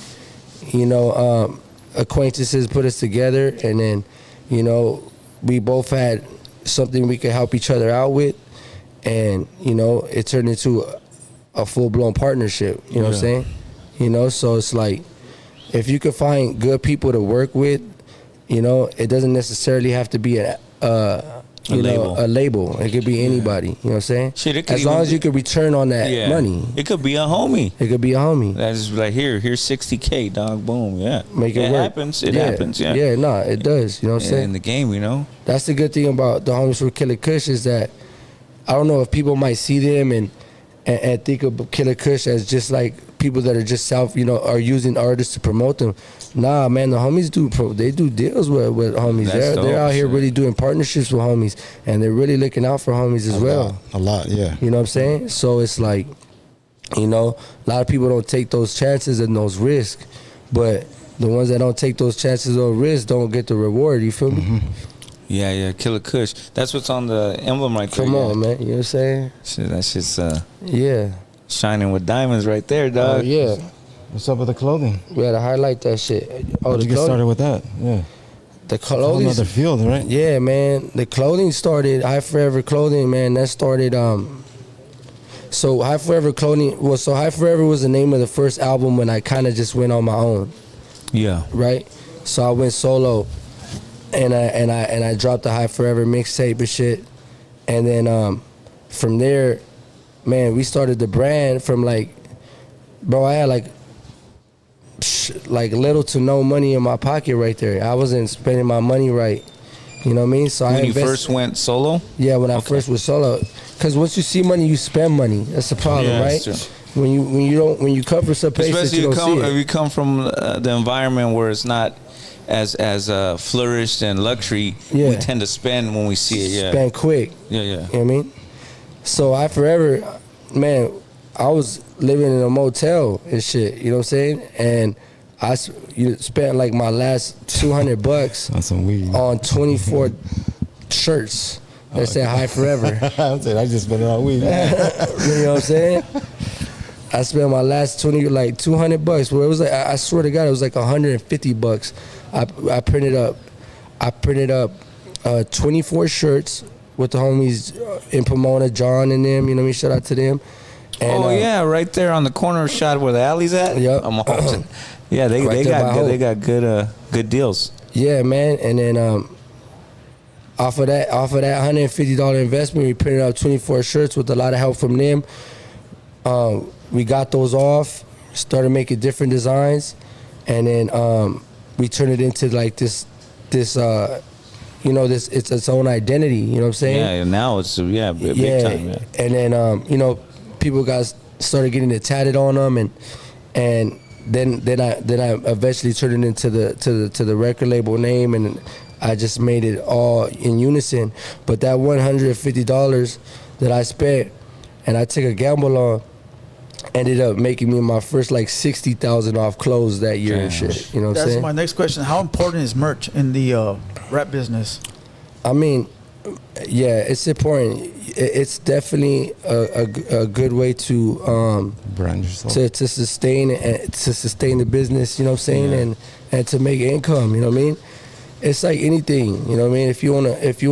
you know, acquaintances put us together, and then, you know, we both had something we could help each other out with, and, you know, it turned into a full-blown partnership. You know what I'm saying? You know, so it's like, if you can find good people to work with, you know, it doesn't necessarily have to be a label. It could be anybody. You know what I'm saying?
Shit, it could
as long
even
as you can return on that money.
It could be a homie.
It could be a homie.
That's like, here's $60K, dog. Boom, yeah.
Make it work.
Happens. It happens. Yeah.
Yeah, no, it does. You know what I'm saying?
In the game, you know.
That's the good thing about the homies for Killer Kush is that I don't know if people might see them and think of Killer Kush as just like people that are just are using artists to promote them. Nah, man, the homies they do deals with homies. They're out here really doing partnerships with homies, and they're really looking out for homies as well.
A lot, yeah.
You know what I'm saying? So it's like, you know, a lot of people don't take those chances and those risks, but the ones that don't take those chances or risks don't get the reward. You feel me?
Mm-hmm.
Yeah, Killer Kush. That's what's on the emblem right there.
Come on, man. You know what I'm saying?
Shit, that's just
Yeah.
shining with diamonds right there, dog.
Oh, yeah.
What's up with the clothing?
We had to highlight that shit. Oh,
How'd you get started with that? Yeah.
The
It's a whole
clothing.
other field, right?
Yeah, man. The clothing started, High Forever Clothing, man. That started, so High Forever Clothing, so High Forever was the name of the first album when I kind of just went on my own,
Yeah.
right? So I went solo, and I dropped the High Forever mixtape and shit. And then from there, man, we started the brand from like, bro, I had like little to no money in my pocket right there. I wasn't spending my money right. You know what I mean? So
When you first went solo?
Yeah, when I first was solo. Because once you see money, you spend money. That's the problem,
Yeah,
right?
that's
When you come from some place that
Especially
you don't see
if
it.
you come from the environment where it's not as flourished and luxury, we
Yeah.
tend to spend when we see it. Yeah.
Spend quick.
Yeah.
You know what I mean? So I forever, man, I was living in a motel and shit, you know what I'm saying? And I spent like my last $200
On some weed.
on 24 shirts that said High Forever.
I just spent it on weed.
You know what I'm saying? I spent my last $200. Where it was like, I swear to God, it was like $150. I printed up 24 shirts with the homies in Pomona, John and them. You know what I mean? Shout out to them. And,
yeah, right there on the corner shot where the alley's at.
Yep.
Yeah, they
Right there by
got good deals.
Yeah, man. And then off of that $150 investment, we printed out 24 shirts with a lot of help from them. We got those off, started making different designs, and then we turned it into like this it's its own identity. You know what I'm saying?
Yeah, now it's big time. Yeah.
And then people started getting it tatted on them, and then I eventually turned it into the record label name, and I just made it all in unison. But that $150 that I spent and I took a gamble on ended up making me my first like 60,000 off clothes that year and shit. You know what I'm saying?
That's my next question. How important is merch in the rap business?
I mean, Yeah, it's important. It's definitely a good way to
Brand yourself.
to sustain the business. You know what I'm saying, and to make income. You know what I mean. It's like anything. You know what I mean. If you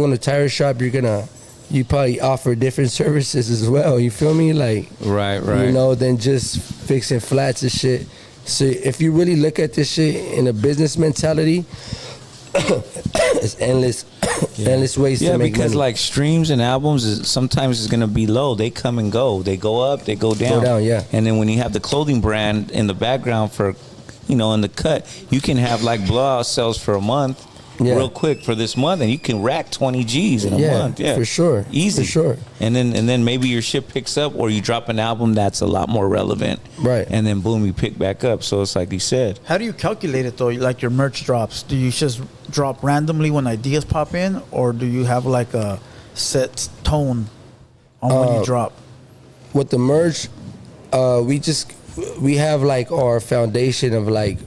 want a tire shop, you probably offer different services as well. You feel me? Like
Right.
you know, than just fixing flats and shit. So if you really look at this shit in a business mentality, it's endless ways
Yeah,
to make
because
money.
like streams and albums sometimes is gonna be low. They come and go. They go up. They go down.
Yeah.
And then when you have the clothing brand in the background for, in the cut, you can have like blowout sales for a month, real quick for this month, and you can rack 20 G's in a month. Yeah,
for sure,
easy,
for sure.
And then maybe your shit picks up, or you drop an album that's a lot more relevant,
Right?
And then boom, you pick back up. So it's like you said.
How do you calculate it though? Like your merch drops, do you just drop randomly when ideas pop in, or do you have like a set tone on when you drop?
With the merch, we have like our foundation of like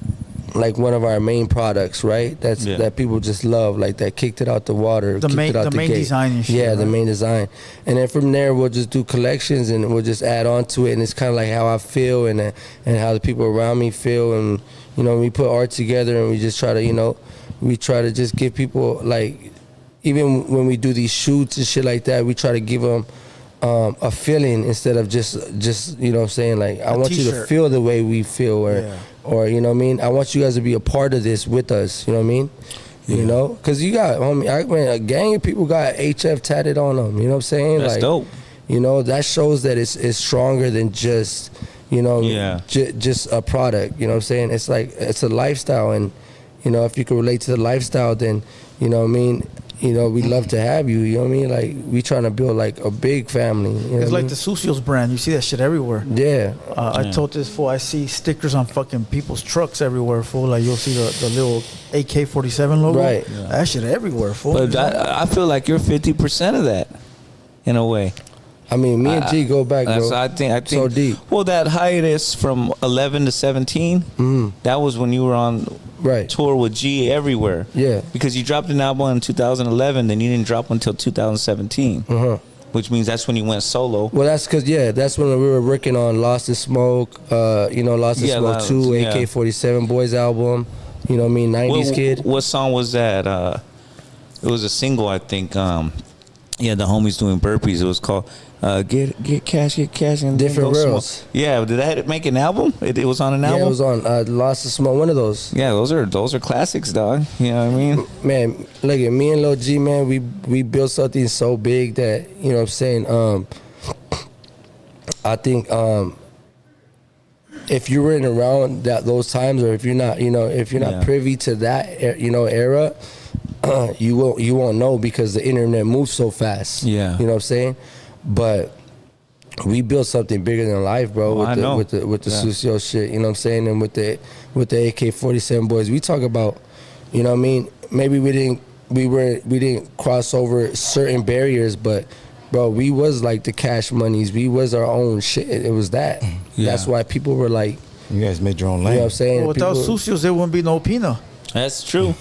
one of our main products, right? That people just love, like that kicked it out the water,
The main design and shit.
Yeah, the
right?
main design. And then from there, we'll just do collections and we'll just add on to it. And it's kind of like how I feel and how the people around me feel. And, we put art together and we just try to, just give people, like, even when we do these shoots and shit like that, we try to give them a feeling instead of just what I'm saying, like, I want you to feel the way we feel, or you know what I mean, I want you guys to be a part of this with us, you know what I mean, because you got a gang of people got HF tatted on them, you know what I'm saying.
That's
like
dope.
That shows that it's stronger than just just a product, you know what I'm saying. It's like it's a lifestyle, and if you can relate to the lifestyle, then you know what I mean, we'd love to have you. You know what I mean? Like, we trying to build like a big family.
It's like the Sucios brand. You see that shit everywhere.
Yeah.
I told this fool, I see stickers on fucking people's trucks everywhere, fool. Like, you'll see the little AK-47 logo.
Right.
Yeah. That shit everywhere, fool.
But I feel like you're 50% of that, in a way.
I mean, me and G go back, bro.
I think
so deep.
Well, that hiatus from 11 to 17, that was when you were on tour with G everywhere.
Yeah.
Because you dropped an album in 2011, then you didn't drop until 2017. Which means that's when you went solo.
Well, that's because, that's when we were working on Lost in Smoke, Lost in Smoke 2, AK-47 Boys album, you know what I mean, 90s kid.
What song was that? It was a single, I think. The homies doing burpees. It was called Get Cash, and
Different Worlds.
Yeah, did that make an album? It was on an album?
Yeah, it was on Lost in Smoke, one of those.
Yeah, those are classics, dog. You know what I mean?
Man, look at me and Lil G, man, we built something so big that, you know what I'm saying, I think if you weren't around those times, or if you're not, if you're not privy to that, era, you won't know, because the internet moves so fast.
Yeah.
You know what I'm saying? But we built something bigger than life, bro, with the Sucio shit, you know what I'm saying? And with the AK-47 boys, we talk about, you know what I mean, maybe we didn't cross over certain barriers, but bro, we was like the Cash Monies, we was our own shit. It was that. That's why people were like,
you guys made your own lane.
you know what I'm saying?
Well, without Sucios, there wouldn't be no Pina.
That's true.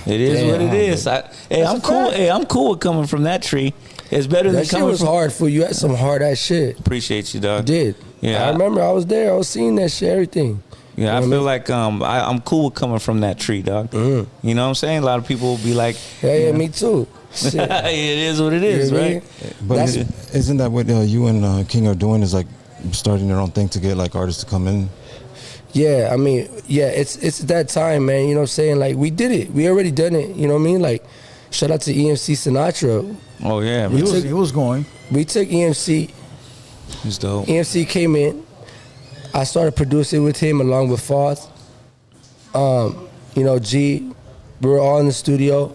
It is what it is. I'm cool. Hey, I'm cool with coming from that tree. It's better than
that shit
coming
was
from.
hard for you. Had some hard ass shit.
Appreciate you, dog.
I did.
Yeah.
I remember I was there. I was seeing that shit, everything.
Yeah, I feel like I'm cool with coming from that tree, dog. You know what I'm saying? A lot of people will be like,
yeah, me too. Shit.
It is what it is,
You know what I
right?
mean?
But isn't that what you and King are doing? Is like starting your own thing to get like artists to come in?
Yeah, I mean, it's that time, man. You know what I'm saying? Like, we did it. We already done it. You know what I mean? Like, shout out to EMC Sinatra.
Oh yeah,
He was going.
We took EMC.
It's dope.
EMC came in. I started producing with him along with Foth. G. We were all in the studio.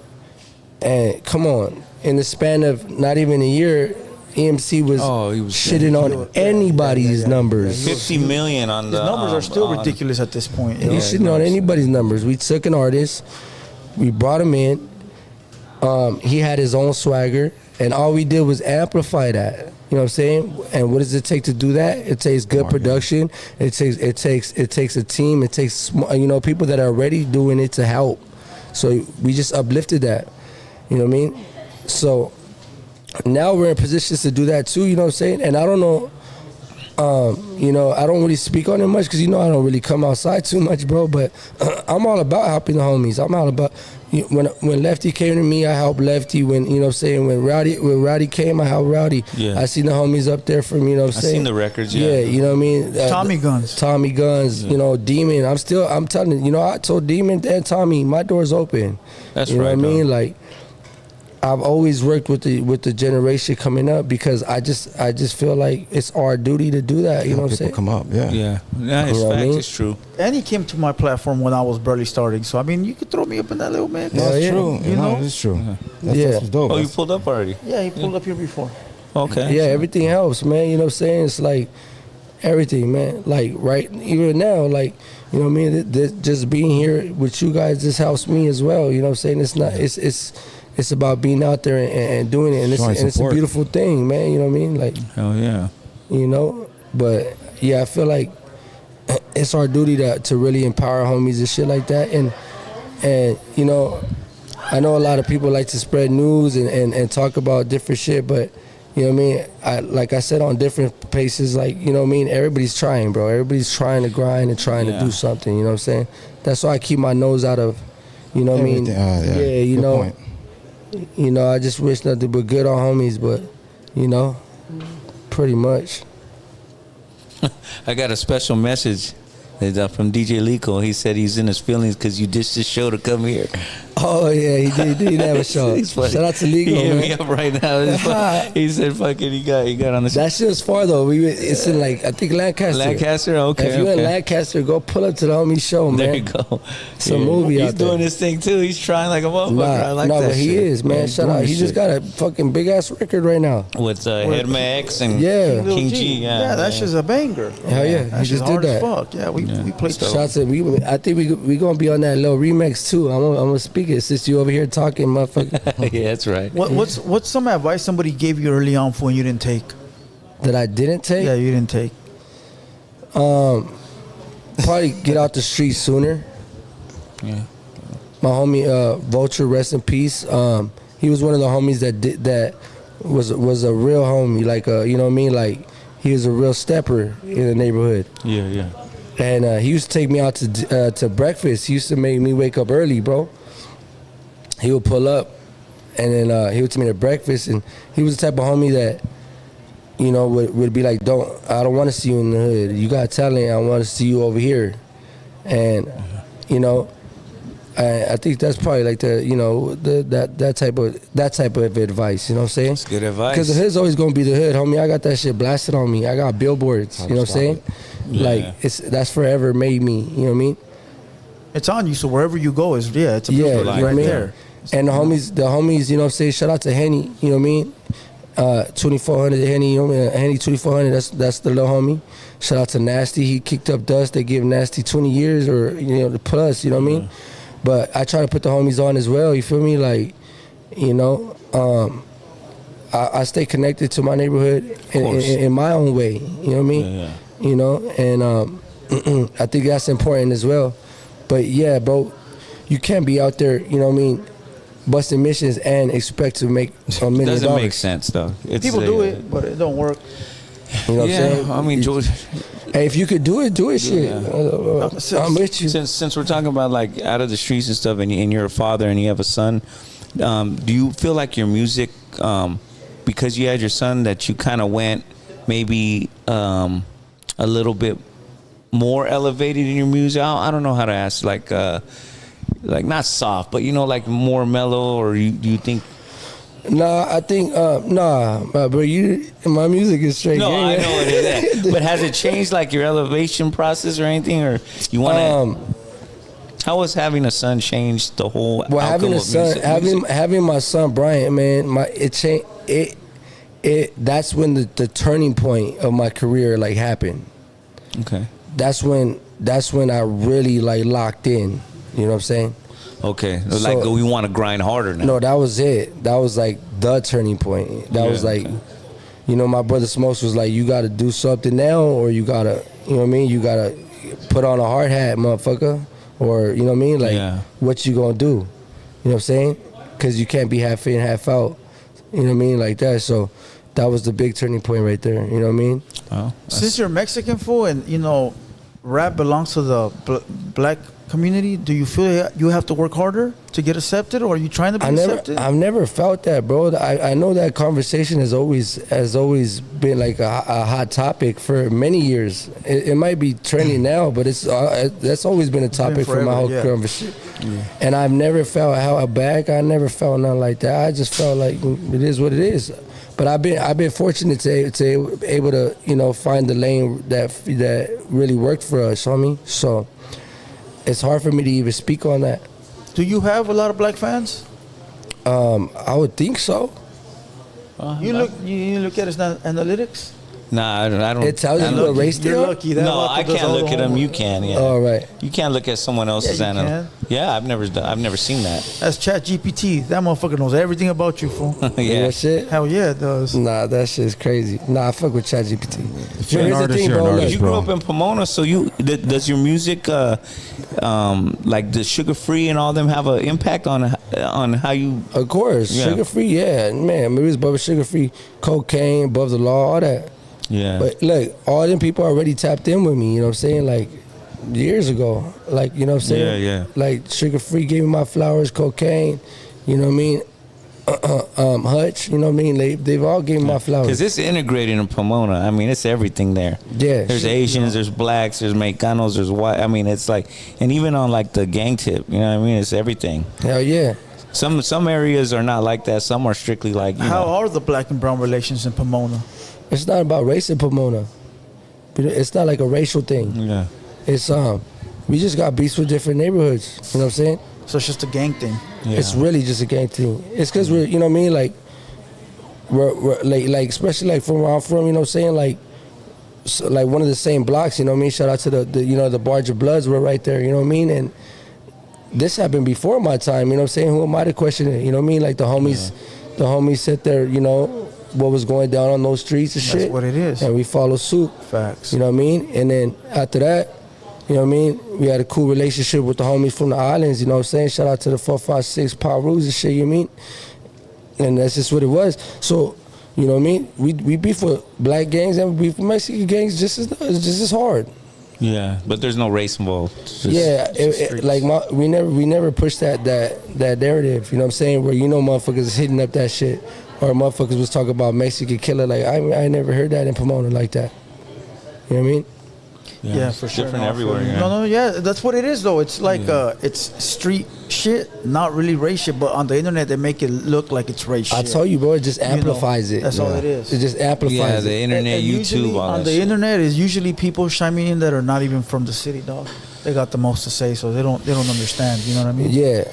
And come on, in the span of not even a year, EMC was,
he was
shitting on anybody's numbers.
50 million on the
His numbers are still ridiculous at this point.
He's shitting on anybody's numbers. We took an artist, we brought him in. He had his own swagger, and all we did was amplify that. You know what I'm saying? And what does it take to do that? It takes good production. It takes a team. It takes people that are already doing it to help. So we just uplifted that. You know what I mean? So now we're in positions to do that too, you know what I'm saying? And I don't know, you know, I don't really speak on it much because, you know, I don't really come outside too much, bro. But I'm all about helping the homies. I'm all about, when Lefty came to me, I helped Lefty. When, you know what I'm saying, when Rowdy came, I helped Rowdy.
Yeah.
I seen the homies up there from, you know what I'm saying?
I seen the records, yeah.
Yeah, you know what I mean? Tommy Guns,
Yeah.
you know, Demon. I'm telling you know, I told Demon and Tommy, my door's open.
That's
you know
right,
what I mean?
dog.
Like, I've always worked with the generation coming up because I just feel like it's our duty to do that. You know what I'm saying?
People come up, yeah.
Yeah, it's
You know what I
facts.
mean?
It's true.
And he came to my platform when I was barely starting. So I mean, you could throw me up in that little man.
Yeah,
That's
yeah.
true.
You know?
It's true.
Yeah.
That's dope.
Oh, you
That's-
pulled up already?
Yeah, he pulled up here before.
Okay.
Yeah, everything helps, man. You know what I'm saying? It's like everything, man. Like right, even now, like, you know what I mean? Just being here with you guys, this helps me as well. You know what I'm saying? It's not. It's about being out there and doing it, and
Showing
it's a
support.
beautiful thing, man. You know what I mean? Like,
Hell yeah.
you know. But yeah, I feel like it's our duty to really empower homies and shit like that. And you know, I know a lot of people like to spread news and talk about different shit, but you know what I mean? Like I said, on different paces, like, you know what I mean? Everybody's trying, bro. Everybody's trying to grind and trying to do something, you know what I'm saying? That's why I keep my nose out of, you know what I mean?
Everything.
Yeah, you
Good
know.
point.
You know, I just wish nothing but good on homies, but, you know, pretty much.
I got a special message from DJ Lico. He said he's in his feelings because you ditched his show to come here.
Oh, yeah, he did have a show.
He's funny.
Shout out to Lico,
He hit
man.
me up right now. It's fun. He said, "Fucking, he got on the show."
That shit was far, though. It's in, like, I think Lancaster.
Lancaster, okay.
If you're
okay.
in Lancaster, go pull up to the homie show, man.
There you go.
It's a movie
He's
out there.
doing his thing too. He's trying like a motherfucker. I like
no,
that
but he
shit.
is, man.
He's
Shout
doing
out. He
his
just
shit.
got a fucking big-ass record right now.
With Headman X and
Yeah.
King G. Yeah,
that's just a banger.
Hell yeah,
That's
he just
just
did
hard
that.
as fuck. Yeah, we played stuff.
Shout out to, I think we gonna be on that little remix, too. I'm gonna speak it since you over here talking, motherfucker.
Yeah, that's right.
What's some advice somebody gave you early on when you didn't take?
That I didn't take?
Yeah, you didn't take.
Probably get out the street sooner.
Yeah.
My homie Vulture, rest in peace. He was one of the homies that was a real homie, like you know what I mean, like he was a real stepper in the neighborhood.
Yeah, yeah.
And he used to take me out to breakfast. He used to make me wake up early, bro. He would pull up, and then he would take me to breakfast. And he was the type of homie that, you know, would be like, I don't want to see you in the hood. You got talent. I want to see you over here. And, you know, I think that's probably like the, you know, that type of advice. You know what I'm saying?
That's good advice.
Because the hood's always gonna be the hood, homie. I got that shit blasted on me. I got billboards. You know what I'm saying?
Yeah.
Like that's forever made me. You know what I mean?
It's on you, so wherever you go is it's a
Yeah,
billboard
you know
right
what I mean?
there.
And the homies, you know what I'm saying? Shout out to Henny, you know what I mean? 2400 Henny, you know what I mean? Henny 2400, that's the little homie. Shout out to Nasty. He kicked up dust. They give Nasty 20 years or, you know, the plus, you know what I mean? But I try to put the homies on as well, you feel me? Like, you know, I stay connected to my neighborhood in my own way, you know what I mean?
Yeah.
You know, and I think that's important as well. But yeah, bro, you can't be out there, you know what I mean, busting missions and expect to make $1 million.
Doesn't make sense though. It's,
People do it, but it don't work.
You know what I'm saying?
I mean, George,
Hey, if you could do it, shit. I'm with you.
since we're talking about like out of the streets and stuff, and you're a father and you have a son, do you feel like your music, because you had your son, that you kind of went maybe a little bit more elevated in your music? I don't know how to ask, like not soft, but you know, like more mellow, or do you think?
Nah, I think but my music is straight.
No,
gang,
I
man.
know it is. But has it changed like your elevation process or anything, or you want to? How has having a son changed the whole?
Well, having a son, having my son Brian, man, it changed. That's when the turning point of my career like happened.
Okay.
That's when I really like locked in. You know what I'm saying?
Okay.
So-
Like we want to grind harder now.
No, that was it. That was like the turning point. That was like,
okay.
you know, my brother Smokes was like, you got to do something now, or you got to, you know what I mean? You got to put on a hard hat, motherfucker. Or, you know what I mean? Like,
Yeah.
what you going to do? You know what I'm saying? Because you can't be half in, half out. You know what I mean? Like that. So that was the big turning point right there. You know what I mean?
Oh,
Since you're Mexican, fool, and you know, rap belongs to the black community, do you feel you have to work harder to get accepted, or are you trying to be accepted?
I've never felt that, bro. I know that conversation has always been like a hot topic for many years. It might be trending now, but that's always been a topic for my whole conversation. Yeah. And I've never felt how a bag. I never felt nothing like that. I just felt like it is what it is. But I've been fortunate to able to, you know, find the lane that really worked for us. You know what I mean? So it's hard for me to even speak on that.
Do you have a lot of black fans?
I would think so.
You look at his analytics.
Nah, I don't.
It tells you what race they're
You're
on?
lucky. That
No,
vato
I
does
can't
all
look
the
at them.
homework.
You can, yeah.
All right.
You can't look at someone else's
you
analytics.
can.
Yeah, I've never seen that.
That's Chat GPT. That motherfucker knows everything about you, fool.
Yeah.
That shit?
Hell yeah, it does.
Nah, that shit's crazy. Nah, I fuck with ChatGPT.
If you're an artist, you're an
bro.
artist.
You grew
bro.
up in Pomona, so does your music, like the Sugar Free and all them, have an impact on how you?
Of course,
Yeah.
sugar free, yeah, man. We was above sugar free, cocaine, above the law, all that.
Yeah.
But look, all them people already tapped in with me. You know what I'm saying? Like years ago, like you know what I'm saying?
Yeah.
Like Sugar Free gave me my flowers, cocaine. You know what I mean? Hutch. You know what I mean? They've all gave me my flowers.
Because it's integrated in Pomona. I mean, it's everything there.
Yeah.
There's Asians, there's blacks, there's Mexicanos, there's white. I mean, it's like, and even on like the gang tip, you know what I mean? It's everything.
Hell yeah.
Some areas are not like that. Some are strictly like, you
How
know.
are the black and brown relations in Pomona?
It's not about race in Pomona. It's not like a racial thing.
Yeah.
It's we just got beefs with different neighborhoods. You know what I'm saying?
So it's just a gang thing.
Yeah.
It's really just a gang thing. It's because we're, you know what I mean, like we're like especially like from where I'm from, you know what I'm saying, like one of the same blocks. You know what I mean? Shout out to the you know the Barge of Bloods. We're right there. You know what I mean? And this happened before my time. You know what I'm saying? Who am I to question it? You know what I mean? Like the homies sit there. You know what was going down on those streets and shit.
That's what it is.
And we follow suit.
Facts.
You know what I mean? And then after that, you know what I mean? We had a cool relationship with the homies from the islands, you know what I'm saying? Shout out to the 456 Parus and shit, you know what I mean? And that's just what it was. So, you know what I mean? We beef with black gangs and we beef with Mexican gangs just as hard.
Yeah, but there's no race involved. It's just-
Yeah, like we never pushed that narrative, you know what I'm saying? Where you know motherfuckers is hitting up that shit. Or motherfuckers was talking about Mexican killer. Like, I never heard that in Pomona like that. You know what I mean?
Yeah,
it's
for sure.
different
No,
everywhere. Yeah.
No, yeah, that's what it is though. It's like it's street shit, not really race shit, but on the internet they make it look like it's race shit.
I told you, bro, it just amplifies it.
That's all it is.
It just amplifies
Yeah,
it.
the internet,
And usually
YouTube, all
on
that
the
shit.
internet is usually people chiming in that are not even from the city, dog. They got the most to say, so they don't understand. You know what I mean?
Yeah.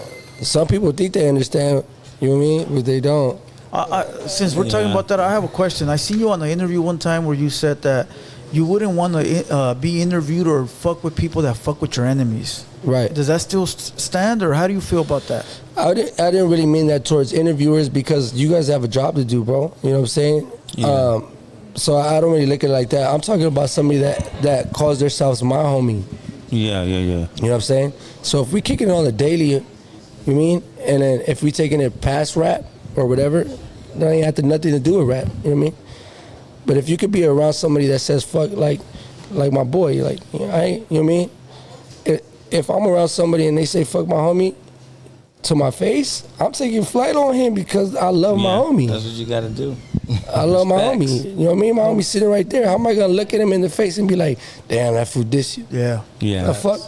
Some people think they understand, you know what I mean? But they don't.
Since we're talking
Yeah.
about that, I have a question. I seen you on the interview one time where you said that you wouldn't want to be interviewed or fuck with people that fuck with your enemies.
Right.
Does that still stand, or how do you feel about that?
I didn't really mean that towards interviewers because you guys have a job to do, bro. You know what I'm saying?
Yeah.
So I don't really look at it like that. I'm talking about somebody that calls themselves my homie.
Yeah.
You know what I'm saying? So if we kicking it on the daily, you mean? And then if we taking it past rap or whatever, that ain't have nothing to do with rap. You know what I mean? But if you could be around somebody that says fuck, like my boy, like you know what I mean? If I'm around somebody and they say fuck my homie to my face, I'm taking flight on him because I love my homie.
That's what you got to do.
I love my
Facts.
homie. You know what I mean? My homie sitting right there. How am I gonna look at him in the face and be like, damn, that fool diss you?
Yeah.
Yeah.
The fuck?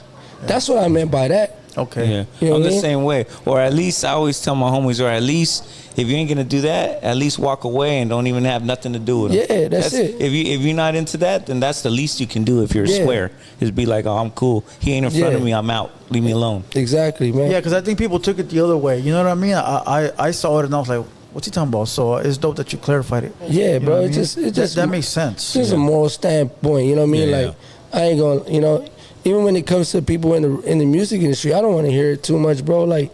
That's what I meant by that.
Okay.
Yeah,
You know
I'm
what I
the
mean?
same way. Or at least I always tell my homies, or at least if you ain't gonna do that, at least walk away and don't even have nothing to do with them.
Yeah, that's it.
If you're not into that, then that's the least you can do. If you're a
Yeah.
square, is be like, oh, I'm cool. He ain't in front of
Yeah.
me. I'm out. Leave me alone.
Exactly, man.
Yeah, because I think people took it the other way. You know what I mean? I saw it and I was like, what's he talking about? So it's dope that you clarified it.
Yeah,
You know
bro.
what I
It
mean?
just
that makes sense.
Just a moral standpoint. You know what I mean?
Yeah,
Like I ain't gonna, you know, even when it comes to people in the music industry, I don't want to hear it too much, bro. Like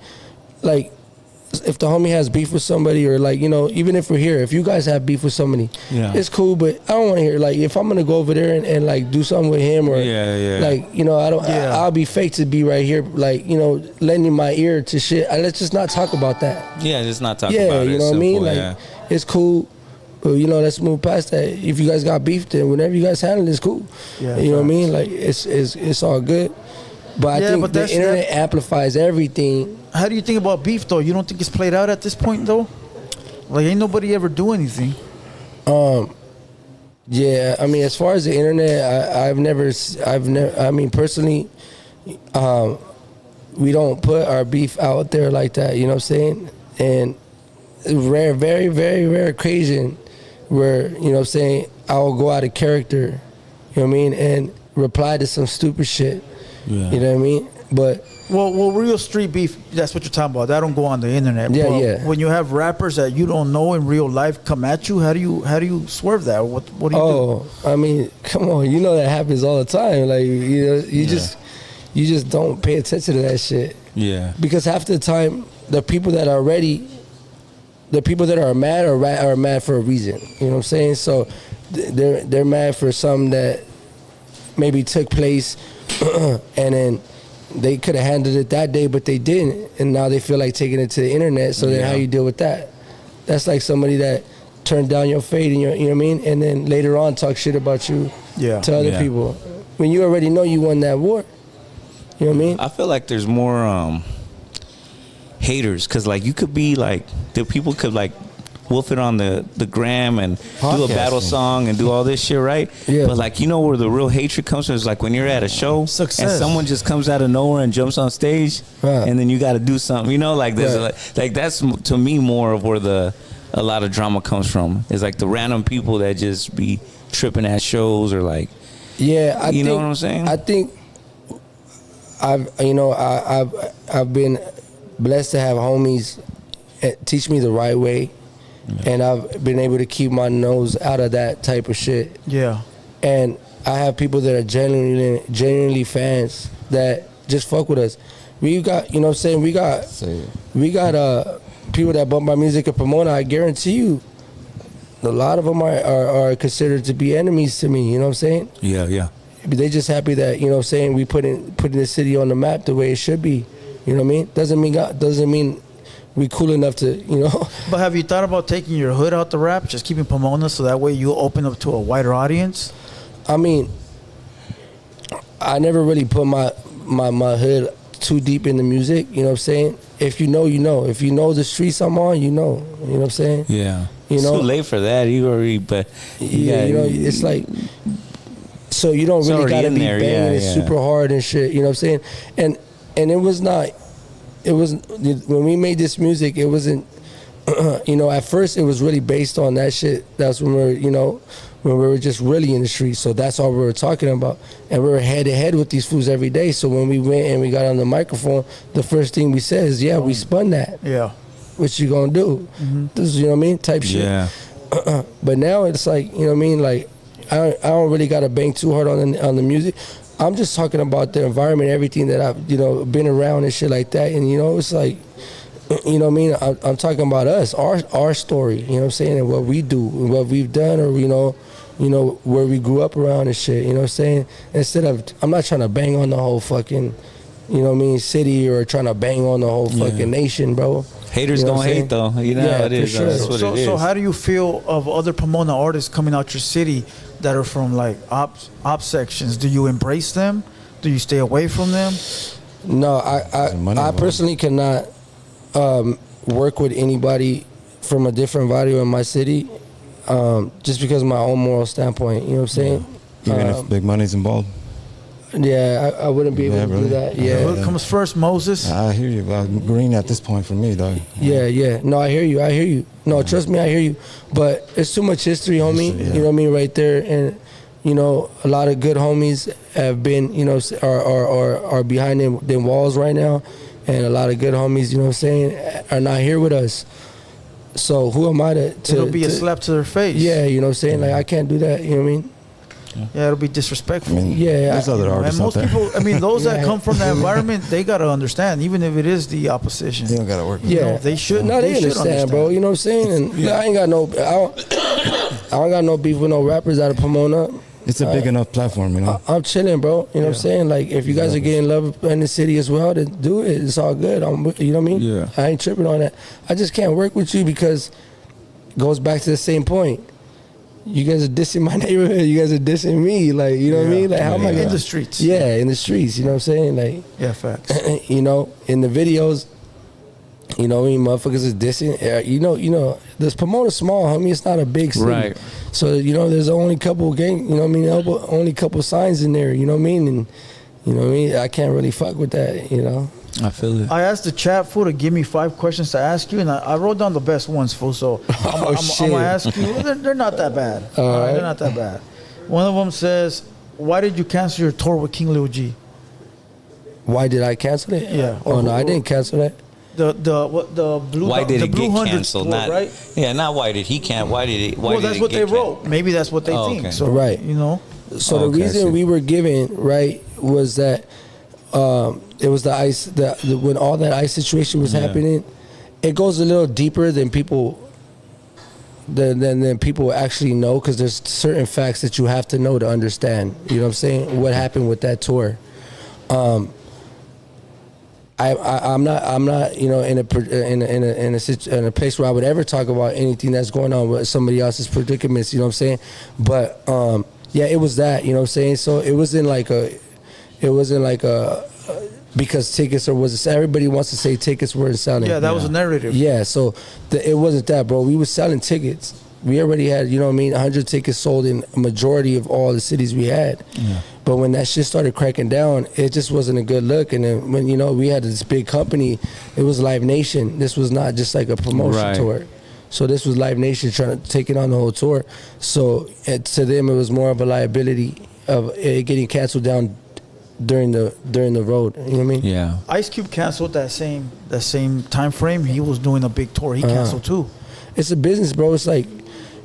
if the homie has beef with somebody, or like, you know, even if we're here, if you guys have beef with somebody, it's cool, but I don't want to hear, like, if I'm gonna go over there and like do something with him, or like, you know, I'll be fake to be right here, like, you know, lending my ear to shit. Let's just not talk about that.
Just not talk about it.
Yeah, you know what I mean? Like, it's cool. But, you know, let's move past that. If you guys got beef, then whenever you guys handle it, it's cool.
Yeah,
you know what I mean? Like, it's all good. But I think the internet amplifies everything.
How do you think about beef, though? You don't think it's played out at this point, though? Like, ain't nobody ever do anything.
Yeah, I mean, as far as the internet, I've never, I mean, personally, we don't put our beef out there like that, you know what I'm saying? And rare, very, very rare occasion where, you know what I'm saying, I'll go out of character, you know what I mean, and reply to some stupid shit.
Yeah.
You know what I mean? But
well, real street beef, that's what you're talking about. That don't go on the internet.
Yeah,
but
yeah.
When you have rappers that you don't know in real life come at you, how do you swerve that? What do you do?
Oh, I mean, come on, you know that happens all the time. Like, you know, you just don't pay attention to that shit.
Yeah.
Because half the time, the people that are ready, the people that are mad are mad for a reason. You know what I'm saying? So they're mad for something that maybe took place, and then they could have handled it that day, but they didn't, and now they feel like taking it to the internet. So then how you deal with that? That's like somebody that turned down your fade, and you know what I mean, and then later on talk shit about you to other people when you already know you won that war. You know what I mean?
I feel like there's more haters, because like you could be like, the people could like wolf it on the gram and do a battle song and do all this shit, right?
Yeah.
But like, you know where the real hatred comes from is like when you're at a show and someone just comes out of nowhere and jumps on stage, and then you got to do something, you know, like this, like that's to me more of where a lot of drama comes from. Is like the random people that just be tripping at shows, or like,
I
you
think,
know what I'm saying?
I think I've been blessed to have homies teach me the right way. And I've been able to keep my nose out of that type of shit. Yeah. And I have people that are genuinely fans that just fuck with us. We got, you know what I'm saying, we got people that bump my music at Pomona. I guarantee you, a lot of them are considered to be enemies to me, you know what I'm saying?
Yeah.
They just happy that, you know what I'm saying, we putting the city on the map the way it should be. You know what I mean? Doesn't mean we cool enough to, you know.
But have you thought about taking your hood out the rap, just keeping Pomona, so that way you open up to a wider audience?
I mean, I never really put my hood too deep in the music, you know what I'm saying? If you know, you know. If you know the streets I'm on, you know. You know what I'm saying?
Yeah.
You know?
It's too late for that. You already, but
you know, it's like, so you don't really gotta be banging it super hard and shit, you know what I'm saying? And it was not, when we made this music, it wasn't, you know, at first it was really based on that shit. That's when we were just really in the streets. So that's all we were talking about. And we were head to head with these fools every day. So when we went and we got on the microphone, the first thing we said is, we spun that. Yeah. What you gonna do? This is, you know what I mean? Type shit. Yeah. But now it's like, you know what I mean? Like, I don't really gotta bang too hard on the music. I'm just talking about the environment, everything that I've, you know, been around and shit like that. And, you know, it's like, you know what I mean? I'm talking about us, our story, you know what I'm saying? And what we do, and what we've done, or, you know, where we grew up around and shit, you know what I'm saying? Instead of, I'm not trying to bang on the whole fucking, you know what I mean, city, or trying to bang on the whole fucking nation, bro.
Haters
you know
gonna hate, though. You know how it is.
Sure.
That's what it is.
So how do you feel of other Pomona artists coming out your city that are from like op sections? Do you embrace them? Do you stay away from them?
No, I personally cannot work with anybody from a different value in my city, just because of my own moral standpoint. You know what I'm saying?
Even if big money's involved.
Yeah, I wouldn't be able to do that. Yeah.
The hood comes first, Moses.
I hear you. Green at this point for me, dog.
Yeah. No, I hear you. No, trust me, I hear you. But it's too much history, homie. You know what I mean, right there. And, you know, a lot of good homies have been, you know, are behind them walls right now. And a lot of good homies, you know what I'm saying, are not here with us. So who am I to it'll
be a slap to their face.
Yeah, you know what I'm saying? Like, I can't do that, you know what I mean?
Yeah, it'll be disrespectful.
I mean,
Yeah,
there's other
And
artists out
most
there.
people, I mean, those that
Yeah.
come from that environment, they gotta understand, even if it is the opposition.
They don't gotta work.
Yeah,
know, they should-
No, they
should
understand, bro. You know what I'm saying? And I ain't got no, I don't got no beef with no rappers out of Pomona.
It's a big enough platform, you know.
I'm chilling, bro. You know what I'm saying? Like, if you guys are getting love in the city as well, then do it. It's all good. You know what I mean?
Yeah.
I ain't tripping on that. I just can't work with you because it goes back to the same point. You guys are dissing my neighborhood. You guys are dissing me. Like, you know what I mean? Like, how am I
In
gonna,
the streets.
Yeah, in the streets. You know what I'm saying? Like,
Yeah, facts.
you know, in the videos, you know, when motherfuckers is dissing, you know, this Pomona small, homie. It's not a big city,
Right.
So you know, there's only couple gang, you know what I mean, only couple signs in there, you know what I mean, and you know what I mean. I can't really fuck with that, you know.
I feel it.
I asked the chat fool to give me 5 questions to ask you, and I wrote down the best ones, fool. So I'm
shit.
gonna ask you. They're not that bad.
All right.
They're not that bad. One of them says, "Why did you cancel your tour with King Lil G?"
Why did I cancel it?
Yeah.
Oh no, I didn't cancel that.
The blue.
Why did
the
it
Blue
get
Hundreds
canceled?
tour,
Not
right?
Yeah, not why did he can't. Why did it? Why
Well,
did
that's
it
what
get
they
canceled?
wrote. Maybe that's what they
Oh,
think.
okay.
So
Right.
you know.
So the
Okay, I
reason
see.
we were given right was that it was the ICE. When all that ICE situation was
Yeah.
happening, it goes a little deeper than people. Than people actually know, because there's certain facts that you have to know to understand. You know what I'm saying? What happened with that tour? I'm not you know in a place where I would ever talk about anything that's going on with somebody else's predicaments. You know what I'm saying? But yeah, it was that. You know what I'm saying? So it wasn't like a because tickets or was it, everybody wants to say tickets weren't selling.
Yeah, that was a narrative.
Yeah, so it wasn't that, bro. We were selling tickets. We already had, you know what I mean, 100 tickets sold in a majority of all the cities we had.
Yeah.
But when that shit started cracking down, it just wasn't a good look. And then when, you know, we had this big company, it was Live Nation. This was not just like a promotion
Right.
tour. So this was Live Nation trying to take it on the whole tour. So to them, it was more of a liability of it getting canceled down during the road. You know what I mean?
Yeah.
Ice Cube canceled that same time frame. He was doing a big tour. He canceled too.
It's a business, bro. It's like,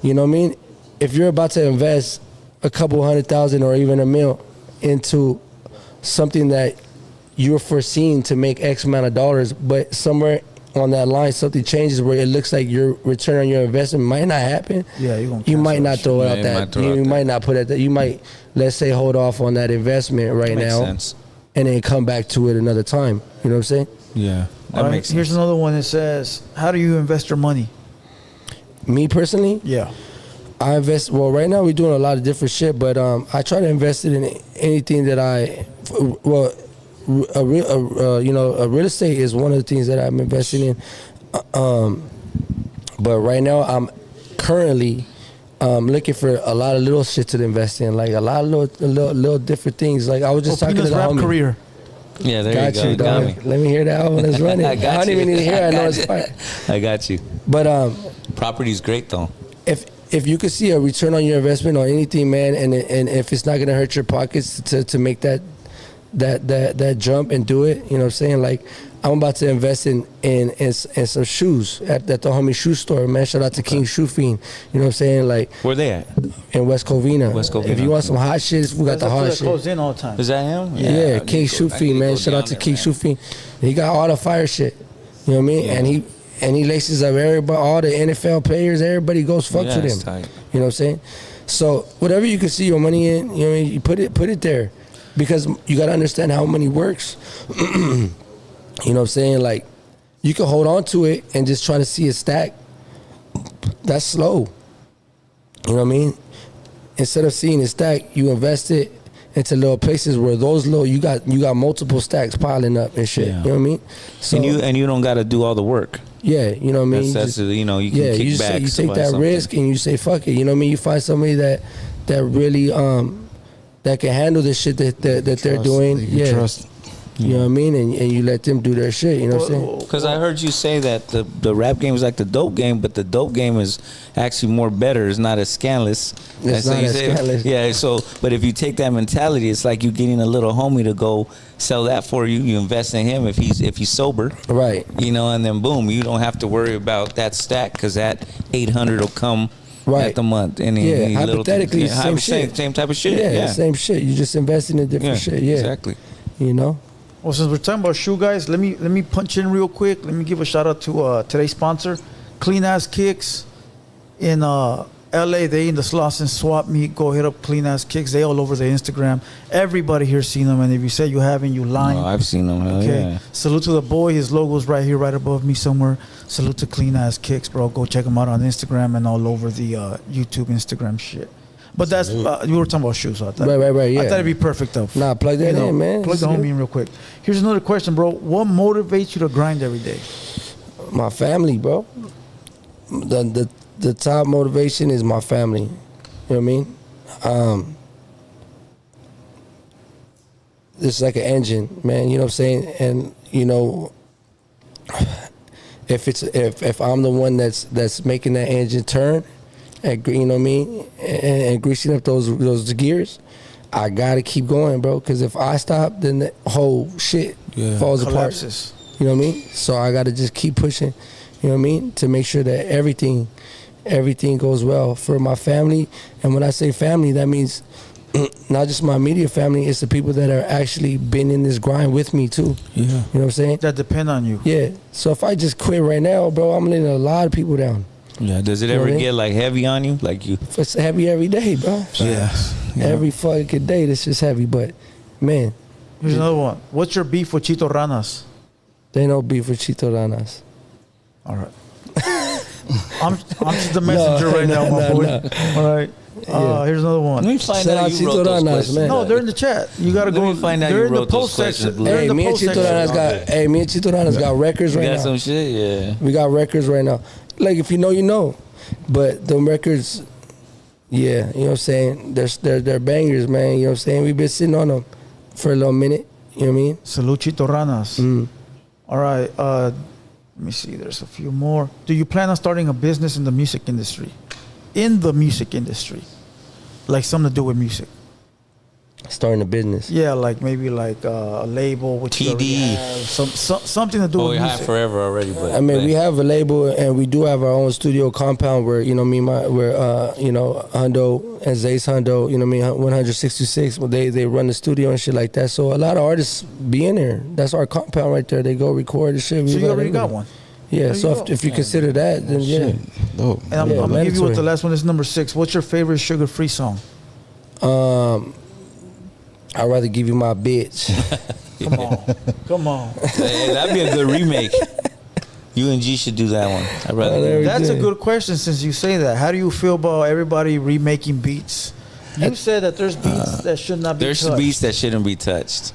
you know what I mean? If you're about to invest a couple $100,000 or even $1 million into something that you're foreseeing to make X amount of dollars, but somewhere on that line something changes where it looks like your return on your investment might not happen.
Yeah, you're gonna
you might
cancel
not
that
throw it
shit.
out
Yeah, you
that.
might throw
You,
it out
might
there.
not put it that. You might, let's say, hold off on that investment right
Makes
now,
sense.
and then come back to it another time. You know what I'm saying?
Yeah. That
All right,
makes
here's
sense.
another one that says, "How do you invest your money?"
Me personally,
Yeah.
I invest. Well, right now we're doing a lot of different shit, but I try to invest it in anything that a real estate is one of the things that I'm investing in. But right now I'm currently looking for a lot of little shit to invest in, like a lot of little different things. Like I was just talking to
Opina's
the
rap
homie.
career.
Yeah, there
Got
you go.
you,
Got
dog.
me.
Let me hear that one that's running.
I got
don't
you.
even need to hear. I know
got
it's
you.
fine.
I got you.
But
Property's great though.
if you could see a return on your investment on anything, man, and if it's not gonna hurt your pockets to make that jump and do it, you know what I'm saying? Like I'm about to invest in some shoes at the homie shoe store, man. Shout out to King Shoe Fiend. You know what I'm saying? Like
Where they at?
in West Covina.
West Covina.
If you want some hot shit, we got
That's
the hot
that
shit.
close in all the time.
Is that him?
Yeah,
I
King
need to
Shoe
go- I need
Fiend,
to
man.
go
Shout out
down
to
there,
King
man.
Shoe Fiend. He got all the fire shit. You know what I mean?
Yeah.
And he laces up everybody, all the NFL players. Everybody goes fucks
Yeah,
with
it's
him.
tight.
You know what I'm saying? So whatever you can see your money in, you know what I mean? You put it there, because you got to understand how money works. You know what I'm saying? Like you can hold on to it and just try to see it stack. That's slow. You know what I mean? Instead of seeing it stack, you invest it into little places where those little you got multiple stacks piling up and shit.
Yeah.
You know what I mean? So
And you don't got to do all the work.
yeah, you know what I mean.
That's
Just-
you know, you can kick
you
back.
you take
by
that
something.
risk and you say fuck it. You know what I mean? You find somebody that really that can handle the shit that they're
Trust,
doing.
you can
Yeah,
trust.
you know what I mean, and you let them do their shit. You know what I'm saying?
Because I heard you say that the rap game is like the dope game, but the dope game is actually more better. It's not as scandalous.
It's
And
not
you
as scandalous.
Yeah. So, but if you take that mentality, it's like you getting a little homie to go sell that for you. You invest in him if he's sober,
Right.
you know, and then boom, you don't have to worry about that stack because that 800 will come
Right.
at the month. Any little
hypothetically,
things.
same shit.
Same type of shit.
Yeah, same shit. You just investing in different shit. Yeah,
exactly.
You know.
Well, since we're talking about shoe guys, let me punch in real quick. Let me give a shout out to today's sponsor, Clean Ass Kicks in LA. They in the Slauson Swap Meet. Go hit up Clean Ass Kicks. They all over the Instagram. Everybody here seen them, and if you say you haven't, you lying.
Oh, I've seen them. Okay. Yeah.
Salute to the boy. His logo's right here, right above me somewhere. Salute to Clean Ass Kicks, bro. Go check him out on Instagram and all over the YouTube, Instagram shit. But that's you were talking about shoes, so I thought.
Right. Yeah.
I thought it'd be perfect though.
Nah, plug that in, man.
Plug the homie in real quick. Here's another question, bro. What motivates you to grind every day?
My family, bro. The top motivation is my family. You know what I mean? It's like an engine, man. You know what I'm saying? And you know, if I'm the one that's making that engine turn, and, you know what I mean, and greasing up those gears, I gotta keep going, bro. Because if I stop, then the whole shit falls
Collapses.
apart. You know what I mean? So I gotta just keep pushing. You know what I mean? To make sure that everything goes well for my family. And when I say family, that means not just my immediate family, it's the people that are actually been in this grind with me too.
Yeah.
You know what I'm saying?
That depend on you.
Yeah. So if I just quit right now, bro, I'm letting a lot of people down.
Yeah. Does it
You know
ever
what I mean?
get like heavy on you? Like you?
It's heavy every day, bro.
Yeah.
Every fucking day, this is heavy. But man,
Here's another one. What's your beef with Chito Ranas?
they no beef with Chito Ranas.
All right. I'm just the messenger right now, my boy. All right. Here's another one.
Let me find
Shout
out
out
you
Chito
wrote those
Ranas,
questions.
man.
No, they're in the chat. You gotta
Let
go.
me find out
They're
you
in the
wrote those
post section.
questions,
They're in
Hey,
the
me and
post
Chito
section.
Ranas me and Chito Ranas got records
You
right
got
now.
some shit? Yeah.
We got records right now. Like if you know, you know. But them records, yeah, you know what I'm saying? They're bangers, man. You know what I'm saying? We've been sitting on them for a little minute. You know what I mean?
Salute Chito Ranas. All right. Let me see. There's a few more. Do you plan on starting a business in the music industry? In the music industry, like something to do with music.
Starting a business.
Yeah, like maybe like a label, which you already
TD.
have, something to do
Oh,
with
we had
music.
forever already, but
I mean, we have a label and we do have our own studio compound where, you know, you know, Hundo and Zay's Hundo, you know what I mean, 166, they run the studio and shit like that. So a lot of artists be in there. That's our compound right there. They go record the shit.
So you already got one.
Yeah,
There
so
you go.
if you consider that, then yeah.
Dope.
And I'm
Yeah,
gonna give you with the
mandatory.
last one. This is number 6. What's your favorite sugar-free song?
I'd rather give you my bitch.
Come on.
hey, that'd be a good remake. You and G should do that one. I'd rather.
there we
That's a
did.
good question since you say that. How do you feel about everybody remaking beats? You said that there's beats that should not be
There's
touched.
beats that shouldn't be touched.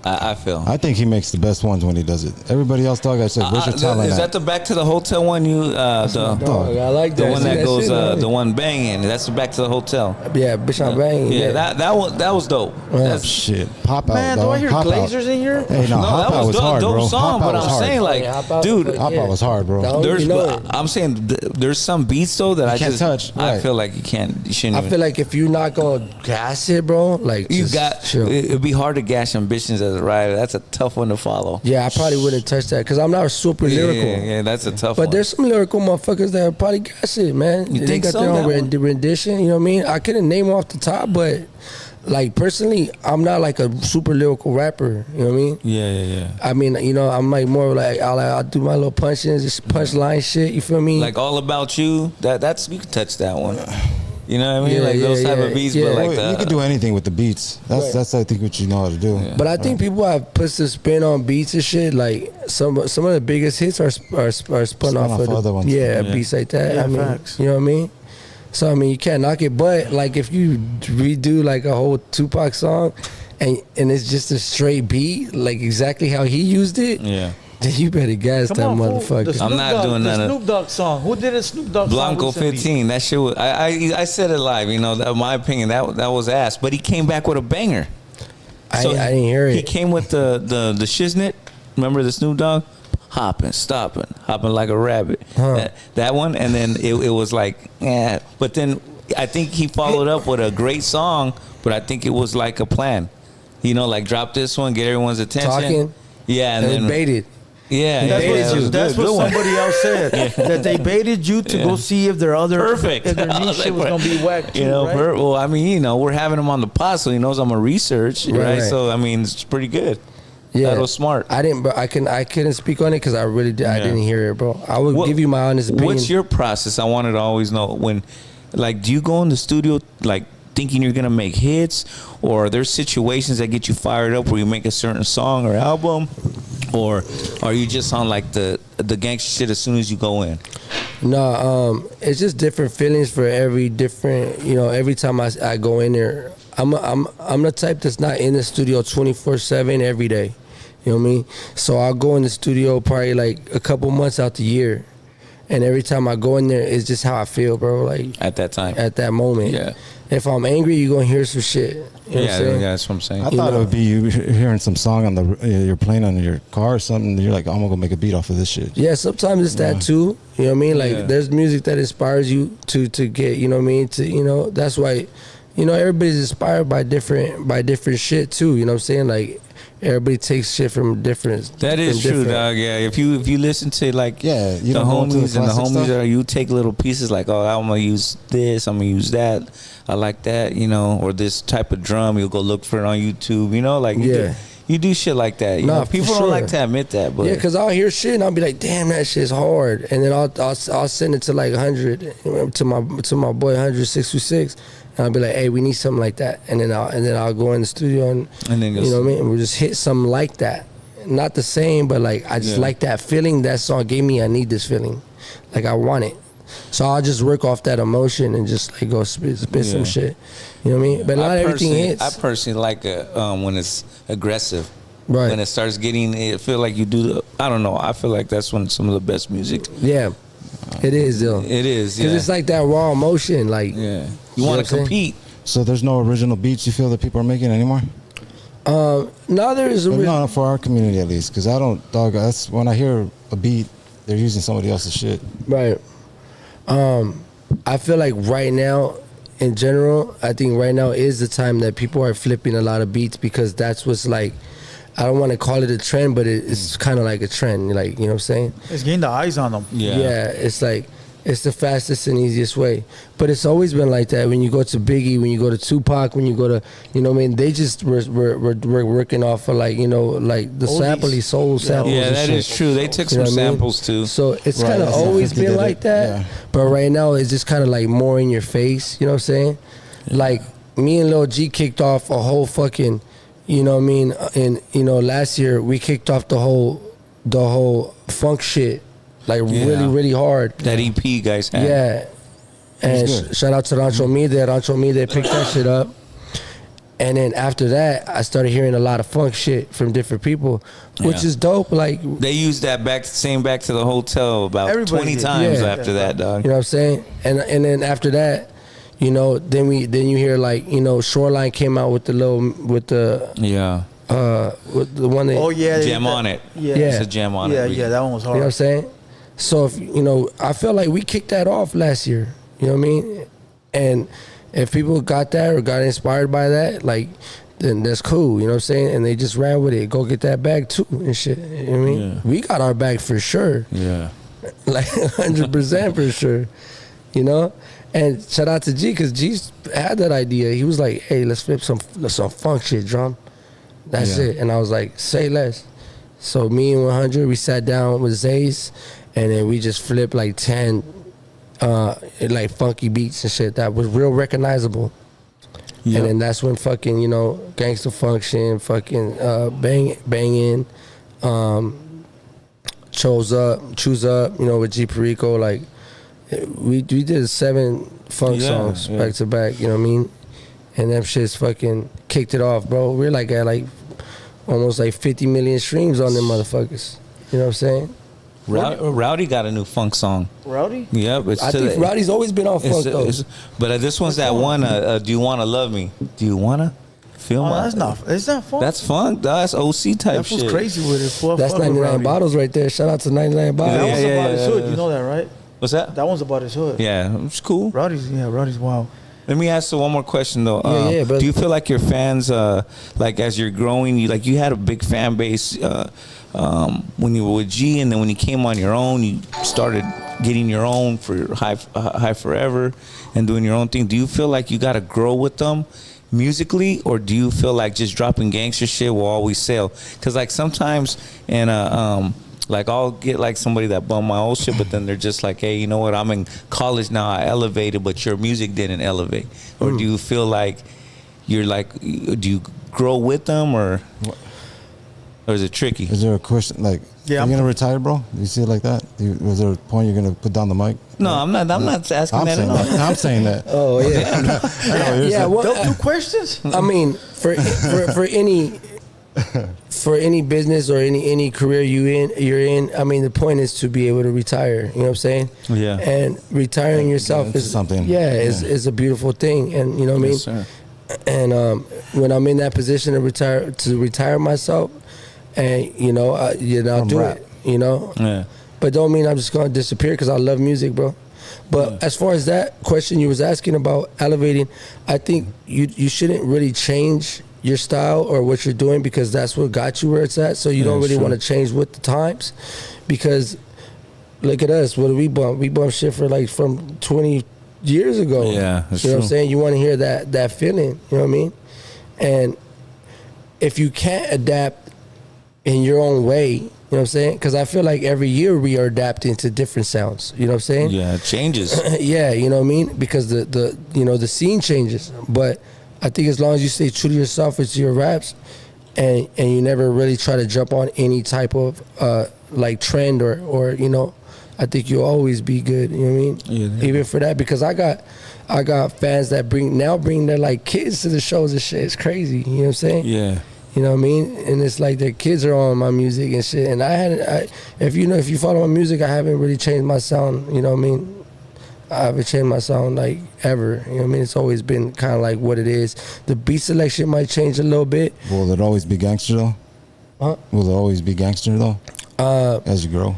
I feel.
I think he makes the best ones when he does it. Everybody else, dog, I said, where's your talent
is
at?
that the Back to the Hotel one?
Dog, I like that.
The one
See,
that goes,
shit,
the one banging. That's the Back to the Hotel.
yeah, bitch, I'm banging.
Yeah, that was dope. That's,
Shit. Pop out,
Man, do
dog.
I hear
Hop out.
Glazers in here?
Hey, no,
no,
Hop
that
Out
was
was hard,
dope
bro.
song.
Hop Out
But
was
I'm
hard.
saying, like,
Hop Out,
dude,
but
Hop Out was hard, bro.
That was-
there's.
you know it.
I'm saying there's some beats though that I
can't
just
touch,
I
right.
feel like you can't. You shouldn't.
I
even,
feel like if you're not gonna gas it, bro, like
you
just
got.
chill.
It'd be hard to gash ambitions as a writer. That's a tough one to follow.
Yeah, I probably wouldn't touch that because I'm not super lyrical.
Yeah, that's a tough
But
one.
there's some lyrical motherfuckers that would probably gas it, man.
You
they
think
got
so?
their own
That one?
rendition. You know what I mean? I couldn't name them off the top, but like personally, I'm not like a super lyrical rapper. You know what I mean?
Yeah.
I mean, you know, I'm like more like I'll do my little punch-ins, just punchline shit. You feel me?
Like All About You. That's you can touch that one. You know what I mean?
Yeah,
like those
yeah,
type
yeah,
of beats,
yeah.
but like
Well, you can do anything with the beats. That's I think what you know how to do.
But I think people have put the spin on beats and shit. Like some of the biggest hits are spun off of
other ones.
yeah, beats like that.
Yeah,
I mean,
facts.
you know what I mean? So I mean, you can't knock it. But like if you redo like a whole Tupac song, and it's just a straight beat, like exactly how he used it,
yeah.
then you better gas that
fool.
motherfucker.
The Snoop
I'm not
Dogg-
doing none
the
of-
Snoop Dogg song. Who did a Snoop Dogg
Blanco
song? recently?
15. That shit was. I said it live. You know, that, my opinion. That was ass. But he came back with a banger.
I didn't hear
He
it.
came with the shiznit. Remember the Snoop Dogg? Hopping, stopping, hopping like a rabbit.
Huh.
That one, and then it was like, yeah. But then I think he followed up with a great song. But I think it was like a plan. You know, like drop this one, get everyone's attention.
Talking?
Yeah, and
And
then
baited.
Yeah,
That's
yeah,
what,
it was
that's
good,
what
good one.
somebody else said. That they baited you to go see if their other
Perfect.
if their
I
new
was
shit
like,
was gonna be whack too,
You know,
right?
well, I mean, you know, we're having him on the pod, so he knows I'm a research, right?
Right.
So I mean, it's pretty good.
Yeah,
That was smart.
I didn't, but I couldn't speak on it because I really did. I
Yeah.
didn't hear it, bro. I would
What-
give you my honest opinion.
What's your process? I wanted to always know when, like, do you go in the studio like thinking you're gonna make hits, or are there situations that get you fired up where you make a certain song or album, or are you just on like the gangster shit as soon as you go in?
No, it's just different feelings for every different. You know, every time I go in there, I'm the type that's not in the studio 24/7 every day. You know what I mean? So I'll go in the studio probably like a couple months out the year, and every time I go in there, it's just how I feel, bro. Like
At that time.
at that moment.
Yeah.
If I'm angry, you're gonna hear some shit. You know what I'm
Yeah,
saying?
that's what I'm saying.
I thought it would be you hearing some song on the you're playing on your car or something. You're like, I'm gonna go make a beat off of this shit.
Yeah, sometimes it's that too. You know what I mean? Like
Yeah.
there's music that inspires you to get, you know what I mean? To, you know, that's why, you know, everybody's inspired by different shit too. You know what I'm saying? Like everybody takes shit from different.
That is
from
true,
different-
dog. Yeah, if you listen to like
Yeah, you
the
don't go into the
homies and the
classic
homies
stuff?
are, you take little pieces like, oh, I'm gonna use this, I'm gonna use that. I like that, you know, or this type of drum. You'll go look for it on YouTube, you know, like
Yeah.
you do shit like that. You
Nah,
know,
for
people don't
sure.
like to admit that, but
Yeah, cause I'll hear shit and I'll be like, damn, that shit's hard, and then I'll send it to like 100 to my boy 100 and I'll be like, hey, we need something like that, and then I'll go in the studio and
then
you know what I mean, and we'll just hit something like that, not the same, but like I just
Yeah.
like that feeling that song gave me. I need this feeling, like I want it, so I'll just work off that emotion and just like go spit some
Yeah.
shit, you know what I mean? But not everything hits.
I personally like when it's aggressive.
Right.
When it starts getting, it feel like you do the. I don't know. I feel like that's when some of the best music.
Yeah, it is though.
It is.
Cause
Yeah.
it's like that raw emotion, like
Yeah.
You
You
know
want
what I'm
to
saying?
compete.
So there's no original beats you feel that people are making anymore?
now there is a
But
real.
no, for our community at least, because I don't, dog. That's when I hear a beat, they're using somebody else's shit.
Right. I feel like right now, in general, I think right now is the time that people are flipping a lot of beats because that's what's like. I don't want to call it a trend, but it's kind of like a trend. Like, you know what I'm saying?
It's getting the eyes on them.
Yeah.
It's like it's the fastest and easiest way. But it's always been like that. When you go to Biggie, when you go to Tupac, when you go to, you know what I mean? They just were working off of like, you know, like the
Oldies.
sample soul samples.
Yeah,
and
that
shit.
is true. They took
You know
some
what I mean?
samples too.
So it's
Right,
kind of
that's how
always
50
been
did
like
it,
that.
yeah.
But right now it's just kind of like more in your face. You know what I'm saying? Like me and Lil G kicked off a whole fucking, you know what I mean? And you know, last year we kicked off the whole funk shit, like
Yeah.
really hard.
That EP guys had.
Yeah. And
That's good.
shout out to Rancho Mide. Rancho Mide picked that shit up. And then after that, I started hearing a lot of funk shit from different people, which
Yeah.
is dope. Like,
They used that back to the hotel about
Everybody
20
did.
times
Yeah.
after that, dog.
you know what I'm saying? And then after that, you know, then you hear like, you know, Shoreline came out with the with the one that
Oh yeah,
Jam on it.
Yeah,
Yeah.
It's a jam on
yeah,
it.
yeah. That one was
you know what I'm
hard.
saying? So if you know, I feel like we kicked that off last year. You know what I mean? And if people got that or got inspired by that, like, then that's cool. You know what I'm saying? And they just ran with it. Go get that bag too and shit. You know what I mean?
Yeah.
We got our bag for sure.
Yeah.
Like 100% for sure. You know? And shout out to G because G had that idea. He was like, "Hey, let's flip some funk shit, drum." That's
Yeah.
it. And I was like, "Say less." So me and 100, we sat down with Zays, and then we just flipped like 10, like funky beats and shit that was real recognizable.
Yeah.
And then that's when fucking, you know, Gangsta Function, fucking Bangin', Choose Up, you know, with G Perico, like we did 7 funk
Yeah,
songs
yeah.
back to back, you know what I mean? And them shits fucking kicked it off, bro. We're like at like almost like 50 million streams on them motherfuckers. You know what I'm saying?
Rowdy got a new funk song.
Rowdy.
Yep. It's
I
to
think
the-
Rowdy's always been on funk though.
but this one's that one. Do you wanna love me? Do you wanna feel
Oh,
my?
that's not. It's not fun.
That's funk. That's OC type
That
shit.
fool's crazy with it. Fuck,
That's
fuck with
99
Rowdy.
bottles right there. Shout out to 99 bottles.
That one's
Yeah,
about
yeah,
his
yeah,
hood.
yeah.
You know that, right?
What's that?
That one's about his hood.
Yeah, it's cool.
Rowdy's wild.
Let me ask you one more question though.
Yeah, but-
do you feel like your fans, like as you're growing, you had a big fan base when you were with G, and then when you came on your own, you started getting your own for High Forever and doing your own thing. Do you feel like you got to grow with them musically, or do you feel like just dropping gangster shit will always sell? Because like sometimes in like I'll get like somebody that bum my old shit, but then they're just like, hey, you know what, I'm in college now, I elevated, but your music didn't elevate. Or do you feel like you're like, do you grow with them, or is it tricky?
Is there a question like,
Yeah,
are you gonna retire, bro? Do you see it like that? Was there a point you're gonna put down the mic?
No, I'm not asking
I'm
that
saying
at all.
that. I'm saying that.
Oh yeah. Yeah. Well,
Two questions.
I mean, for any business or any career you're in, I mean, the point is to be able to retire. You know what I'm saying?
Yeah.
And retiring yourself is
something.
is a beautiful thing, and you know what I mean.
Yes, sir.
And when I'm in that position to retire myself, and I'll do
rap.
it. You know.
Yeah.
But don't mean I'm just gonna disappear because I love music, bro. But as far as that question you was asking about elevating, I think you shouldn't really change your style or what you're doing, because that's what got you where it's at. So you don't really want to change with the times, because look at us. What do we bump? We bump shit for like from 20 years ago.
Yeah, that's
you know what I'm
true.
saying? You want to hear that feeling. You know what I mean? And if you can't adapt in your own way, you know what I'm saying? Because I feel like every year we are adapting to different sounds. You know what I'm saying?
Yeah, it changes.
Yeah, you know what I mean? Because the scene changes. But I think as long as you stay true to yourself, it's your raps, and you never really try to jump on any type of like trend or I think you'll always be good. You know what I mean?
Yeah.
Even for that, because I got fans that bring their like kids to the shows and shit. It's crazy. You know what I'm saying?
Yeah.
You know what I mean? And it's like their kids are on my music and shit. And if you follow my music, I haven't really changed my sound. You know what I mean? I haven't changed my sound like ever. You know what I mean? It's always been kind of like what it is. The beat selection might change a little bit.
Will it always be gangster though?
Huh?
Will it always be gangster though? As you grow.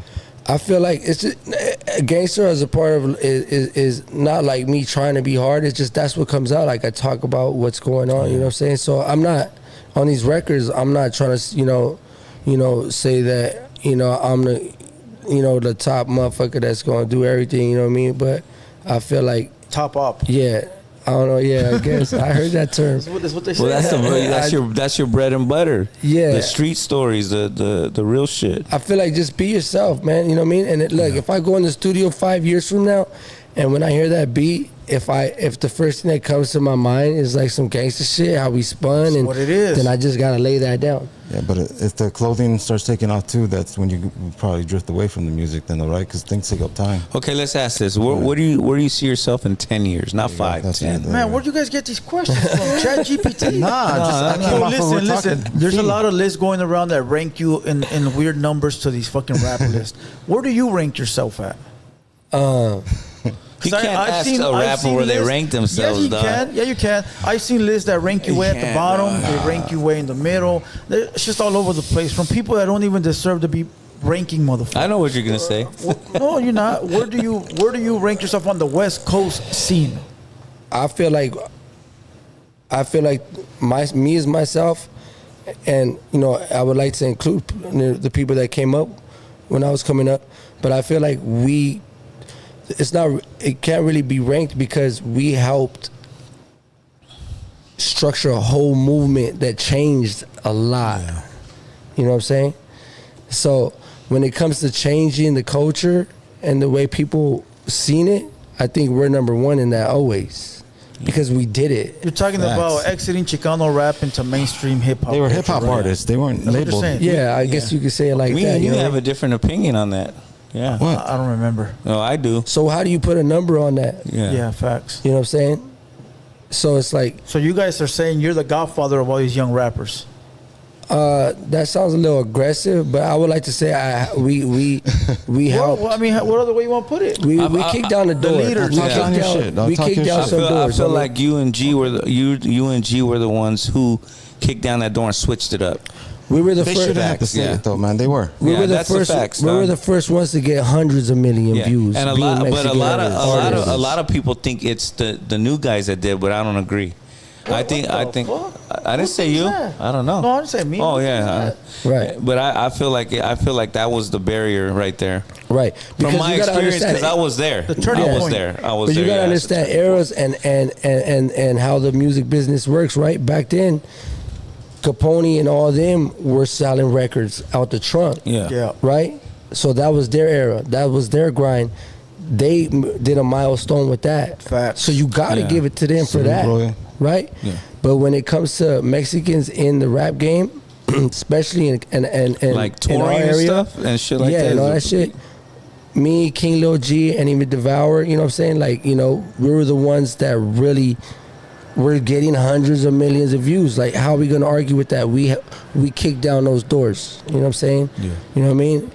I feel like it's just, gangster as a part of is not like me trying to be hard. It's just that's what comes out. Like I talk about what's going on. You know what I'm saying? So I'm not on these records. I'm not trying to say that I'm the top motherfucker that's gonna do everything. You know what I mean? But I feel like
Top up.
yeah. I don't know. Yeah, I guess I heard that term.
That's what they say.
Well, that's your bread and butter.
Yeah.
The street stories, the real shit.
I feel like just be yourself, man. You know what I mean? And look, if I go in the studio 5 years from now, and when I hear that beat, if the first thing that comes to my mind is like some gangster shit, how we spun, and
what it is.
then I just gotta lay that down.
Yeah, but if the clothing starts taking off too, that's when you probably drift away from the music then, though, right? Because things take up time.
Okay, let's ask this. Where do you see yourself in 10 years? Not 5,
that's
10.
it.
Man, where'd you guys get these questions from? Chat GPT?
I came off of
Listen. There's a lot of lists going around that rank you in weird numbers to these fucking rap lists. Where do you rank yourself at?
You can't ask a rapper where they rank themselves,
Yes, you
dog.
can. Yeah, you can. I've seen lists that rank you way at the
can't,
bottom. They rank you way in the middle. It's just all over the place from people that don't even deserve to be ranking motherfuckers.
I know what you're gonna say.
No, you're not. Where do you rank yourself on the West Coast scene?
I feel like me as myself, and I would like to include the people that came up when I was coming up, but I feel like it can't really be ranked because we helped structure a whole movement that changed a lot.
Yeah.
You know what I'm saying? So when it comes to changing the culture and the way people seen it, I think we're number one in that always, because we did it.
You're talking
Facts.
about exiting Chicano rap into mainstream hip hop.
They were hip hop artists. They weren't
That's what you're
labeled.
saying.
Yeah, I guess you could say it like
Me
that.
and you
know?
have a different opinion on that. Yeah.
What?
I don't remember.
No, I do.
So how do you put a number on that?
Yeah, facts.
You know what I'm saying? So it's like,
So you guys are saying you're the godfather of all these young rappers.
that sounds a little aggressive, but I would like to say we helped.
Well, I mean, what other way you want to put it?
We kicked down the door.
leaders.
We
Talk
kicked
on your shit, dog.
we
Talk
kicked
your
down
shit.
some
I
doors.
feel
I mean,
like you and G were the ones who kicked down that door and switched it up.
we were the
They
first.
should have to say
Yeah.
it though, man. They were.
We
Yeah,
were the
that's the
first.
facts,
we were
dog.
the first ones to get hundreds of million views.
And a
being
lot, but
Mexican
a
artists.
lot of people think it's the new guys that did, but I don't agree. I think
What the fuck?
I didn't say you.
that?
I don't know.
No, I didn't say me.
Oh
What
yeah,
is
Right.
But I feel like that was the barrier right there.
Right.
From my
you gotta
experience,
understand
because I was there.
The turning
I was
point.
there. I was
But
there.
you gotta
yeah.
understand eras and how the music business works, right? Back then, Capone and all them were selling records out the trunk.
Yeah.
Yeah.
Right? So that was their era. That was their grind. They did a milestone with that.
Facts.
So you gotta
Yeah.
give it to them for
Salute,
that.
bro.
Right?
Yeah.
But when it comes to Mexicans in the rap game, especially in
Like
in our
touring and
area,
stuff and shit like
yeah,
that.
and all that shit. Me, King Lil G, and even Devour, you know what I'm saying? Like, you know, we were the ones that really were getting hundreds of millions of views. Like, how are we gonna argue with that? We kicked down those doors. You know what I'm saying?
Yeah.
You know what I mean?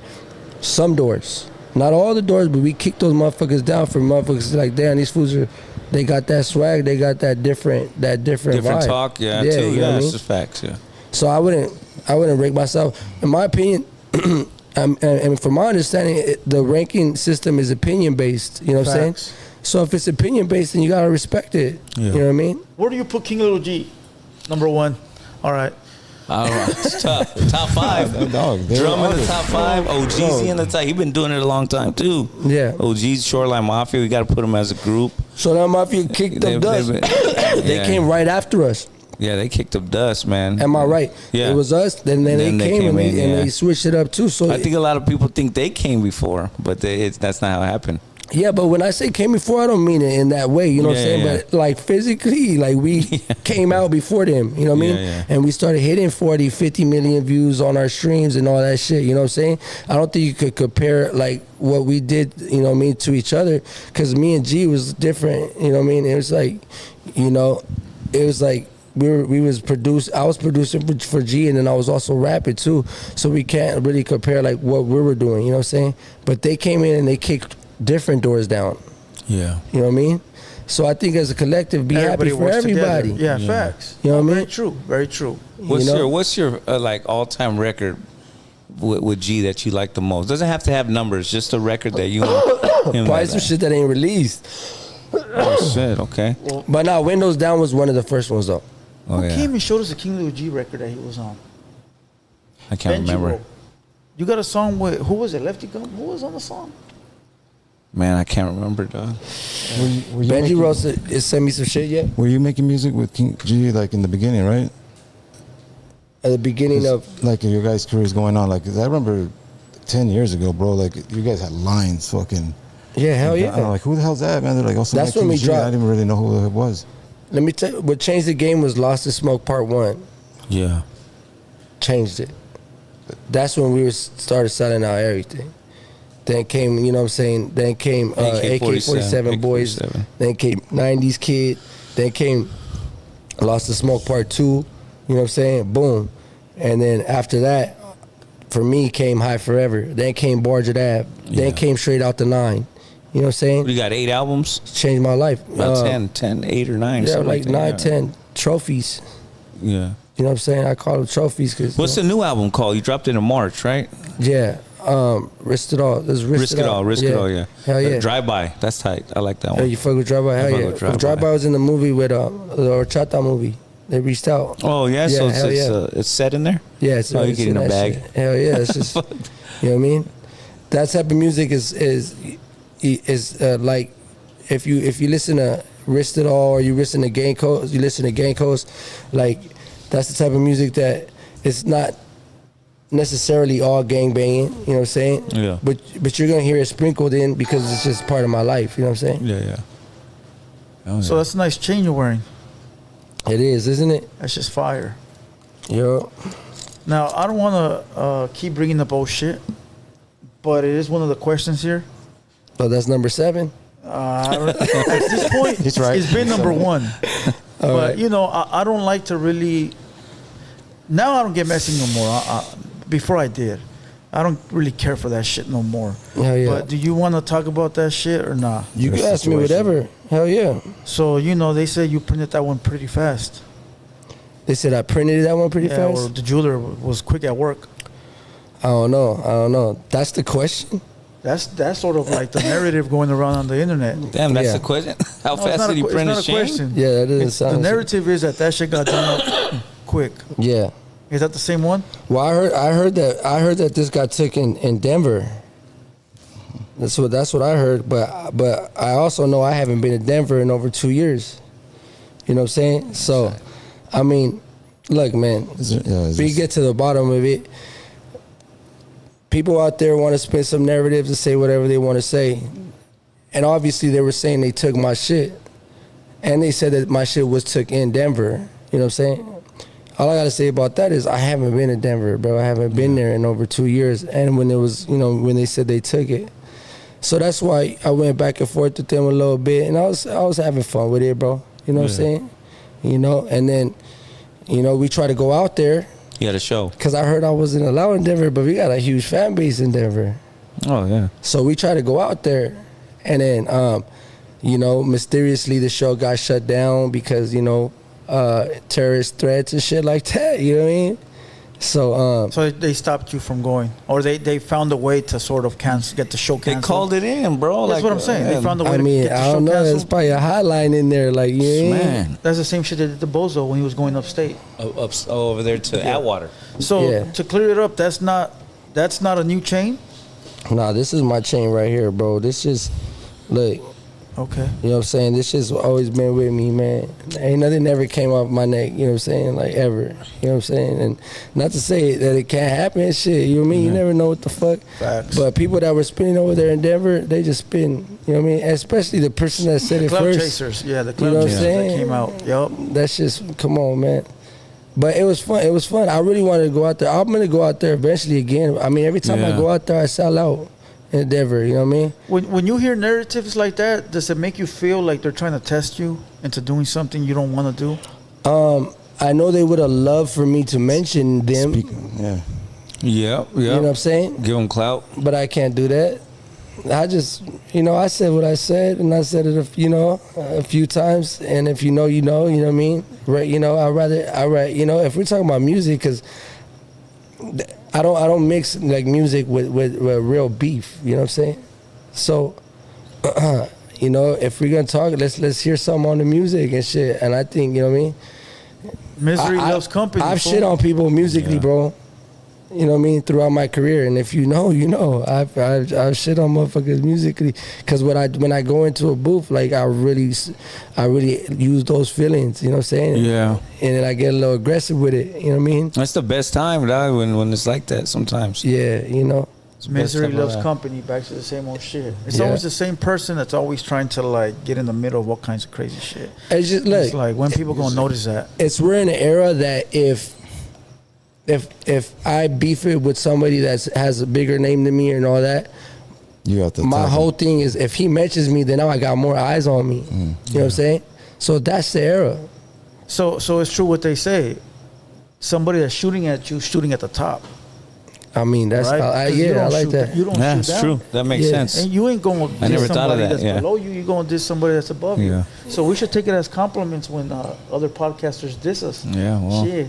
Some doors, not all the doors, but we kicked those motherfuckers down for motherfuckers like, damn, these fools are. They got that swag. They got that different
Different
vibe.
talk, yeah,
Yeah,
too.
you know
Yeah,
what I
it's
mean?
just facts, yeah.
So I wouldn't rank myself. In my opinion, and from my understanding, the ranking system is opinion based. You know what I'm saying?
Facts.
So if it's opinion based, then you gotta respect it.
Yeah.
You know what I mean?
Where do you put King Little G? Number one. All right.
I don't know. It's tough. Top five.
Dog, they're
Drum in the
artists.
top five. OGZ in the top. He been doing it a long time too.
Yeah.
OG's Shoreline Mafia. We got to put them as a group.
So that mafia kicked up dust. They
yeah.
came right after us.
Yeah, they kicked up dust, man.
Am I right?
Yeah.
It was us. Then they came and
in, yeah.
they switched it up too. So
I think a lot of people think they came before, but that's not how it happened.
yeah, but when I say came before, I don't mean it in that way. You know what I'm
Yeah,
saying?
yeah.
But like physically, like we came out before them. You know what I mean?
Yeah, yeah.
And we started hitting 40, 50 million views on our streams and all that shit. You know what I'm saying? I don't think you could compare like what we did, you know what I mean, to each other. Because me and G was different. You know what I mean? It was like, you know, it was like we was produced. I was producing for G, and then I was also rapping too. So we can't really compare like what we were doing. You know what I'm saying? But they came in and they kicked different doors down.
Yeah.
You know what I mean? So I think as a collective, be happy for
works
everybody.
together. Yeah, facts.
You know what I mean?
Very true. Very true.
What's your like all time record with G that you like the most? Doesn't have to have numbers. Just a record that you. him
Probably
like
some
that.
shit that ain't released.
Oh shit. Okay.
But now Windows Down was one of the first ones though.
Oh
Who
yeah.
came and showed us the King Little G record that he was on?
I can't remember.
Benji. You got a song with, who was it? Lefty Gum? Who was on the song?
Man, I can't remember, dog.
Were you
Benji
making-
Rose sent me some shit yet?
Were you making music with King G like in the beginning, right?
At the beginning of
Like your guys' careers going on. Like 'cause I remember 10 years ago, bro. Like you guys had lines, fucking.
yeah, hell
I'm
yeah.
like, who the hell's that, man? They're like, oh, some
That's
like
when we
King G.
dropped.
I didn't really know who it was.
Let me tell you, what changed the game was Lost in Smoke Part 1.
Yeah.
Changed it. That's when we started selling out everything. Then came, you know what I'm saying? Then came AK-47 Boys.
AK-47.
Then came 90s Kid. Then came Lost in Smoke Part 2. You know what I'm saying? Boom. And then after that, for me, came High Forever. Then came Barge Ave.
Yeah.
Then came Straight Out the 9. You know what I'm saying?
You got 8 albums?
Changed my life.
About 10, 8 or 9.
Yeah,
something
like
that,
9,
yeah.
10 trophies.
Yeah.
You know what I'm saying? I call them trophies because
What's the new album called? You dropped it in March, right?
yeah. Risk It All. There's
Risk It All. Risk It All, yeah.
Hell yeah.
Drive By. That's tight. I like that
Hell,
one.
you fuck with Drive By? Hell
fuck
yeah.
with Drive By.
Drive By was in the movie with the Horchata movie. They reached out.
Oh, yeah? So
Yeah, hell
it's set in there?
Yeah, it's
Oh, you're
it's
getting
in
a
that
bag.
shit. Hell yeah, it's just you know what I mean. That type of music is like if you listen to Risk It All or you listen to Gang Coast, like that's the type of music that it's not necessarily all gang banging. You know what I'm saying?
Yeah.
But you're gonna hear it sprinkled in because it's just part of my life. You know what I'm saying?
Yeah, yeah. Oh,
So that's a nice chain you're wearing.
It is, isn't it?
That's just fire.
Yo.
Now, I don't want to keep bringing up old shit, but it is one of the questions here.
So that's number 7.
At this point,
He's right.
it's been number 1. But,
right.
you know, I don't like to really... Now I don't get messy no more. Before I did. I don't really care for that shit no more.
Hell yeah.
But do you want to talk about that shit or not?
You can
Your
ask me
situation.
whatever. Hell yeah.
So, you know, they said you printed that one pretty fast.
They said I printed that one pretty
Yeah,
fast.
or the jeweler was quick at work.
I don't know. That's the question.
That's sort of like the narrative going around on the internet.
Damn, that's
Yeah.
the question. How
No, it's
fast
not
did he
a,
print
it's
his
not a
chain?
question.
Yeah, that doesn't
The
sound.
narrative is that shit got done up quick.
Yeah.
Is that the same one?
Well, I heard that this got taken in Denver. That's what I heard. But I also know I haven't been to Denver in over 2 years. You know what I'm saying? So, I mean, look, man. We get to the bottom of it. People out there want to spin some narratives and say whatever they want to say. And obviously they were saying they took my shit. And they said that my shit was took in Denver. You know what I'm saying? All I got to say about that is I haven't been to Denver, bro. I haven't been there in over 2 years. And when it was, when they said they took it. So that's why I went back and forth with them a little bit. And I was having fun with it, bro. You know what I'm saying? And then, we try to go out there.
You had a show.
Because I heard I wasn't allowed in Denver, but we got a huge fan base in Denver.
Oh, yeah.
So we tried to go out there. And then, mysteriously the show got shut down because, terrorist threats and shit like that. You know what I mean? So
So they stopped you from going, or they found a way to sort of get the show
They
canceled.
called it in, bro.
That's what I'm saying. They found a way
I
to
mean,
get the
I
show
don't know. There's
canceled.
probably a hotline in there. Like,
Man.
That's the same shit they did to Bozo when he was going upstate.
Over there to Atwater.
So
Yeah.
to clear it up, that's not a new chain.
Nah, this is my chain right here, bro. This is, look,
Okay.
you know what I'm saying? This shit's always been with me, man. Ain't nothing ever came off my neck, you know what I'm saying? Like, ever. You know what I'm saying? And not to say that it can't happen and shit, you know what I mean? You never know what the fuck.
Facts.
But people that were spinning over there in Denver, they just spin, you know what I mean? Especially the person that said it
Cloud
first.
chasers, yeah, the
You
cloud
know what I'm
chasers that
saying?
came out. Yup.
That's just, come on, man. But it was fun. It was fun. I really wanted to go out there. I'm going to go out there eventually again. I mean, every time I
Yeah.
go out there, I sell out in Denver, you know what I mean?
When you hear narratives like that, does it make you feel like they're trying to test you into doing something you don't want to do?
I know they would have loved for me to mention them.
Yeah.
Yep,
You know what I'm saying?
Give them clout.
But I can't do that. I just, I said what I said, and I said it, a few times. And if you know, you know what I mean? Right? I rather, if we're talking about music, because I don't mix like music with real beef. You know what I'm saying? So, if we're gonna talk, let's hear something on the music and shit. And I think, you know what I mean?
Misery loves company.
I've
fool.
shit on people musically, bro. You know what I mean? Throughout my career, and if you know, you know. I've shit on motherfuckers musically, because when I go into a booth, like I really use those feelings. You know what I'm saying?
Yeah.
And then I get a little aggressive with it. You know what I mean?
That's the best time, dog, when it's like that sometimes.
Yeah,
It's the best
Misery
time of
loves
that.
company. Back to the same old shit. It's
Yeah.
always the same person that's always trying to like get in the middle of all kinds of crazy shit.
It's just
It's like when people gonna notice that.
we're in an era that if I beef it with somebody that has a bigger name than me and all that,
You have to.
my
tell
whole
them.
thing is if he mentions me, then now I got more eyes on me. You know what I'm saying? So that's the era.
So it's true what they say. Somebody that's shooting at you, shooting at the top.
I mean, that's
Right? 'Cause you
I
don't
like
shoot
that.
You don't
Yeah,
shoot
it's
down.
true. That makes
Yeah.
sense.
And you ain't going to
I never
diss
thought of
somebody
that,
that's
yeah.
below you. You're going to diss somebody that's above
Yeah.
you. So we should take it as compliments when other podcasters diss us.
Yeah, well,
Shit.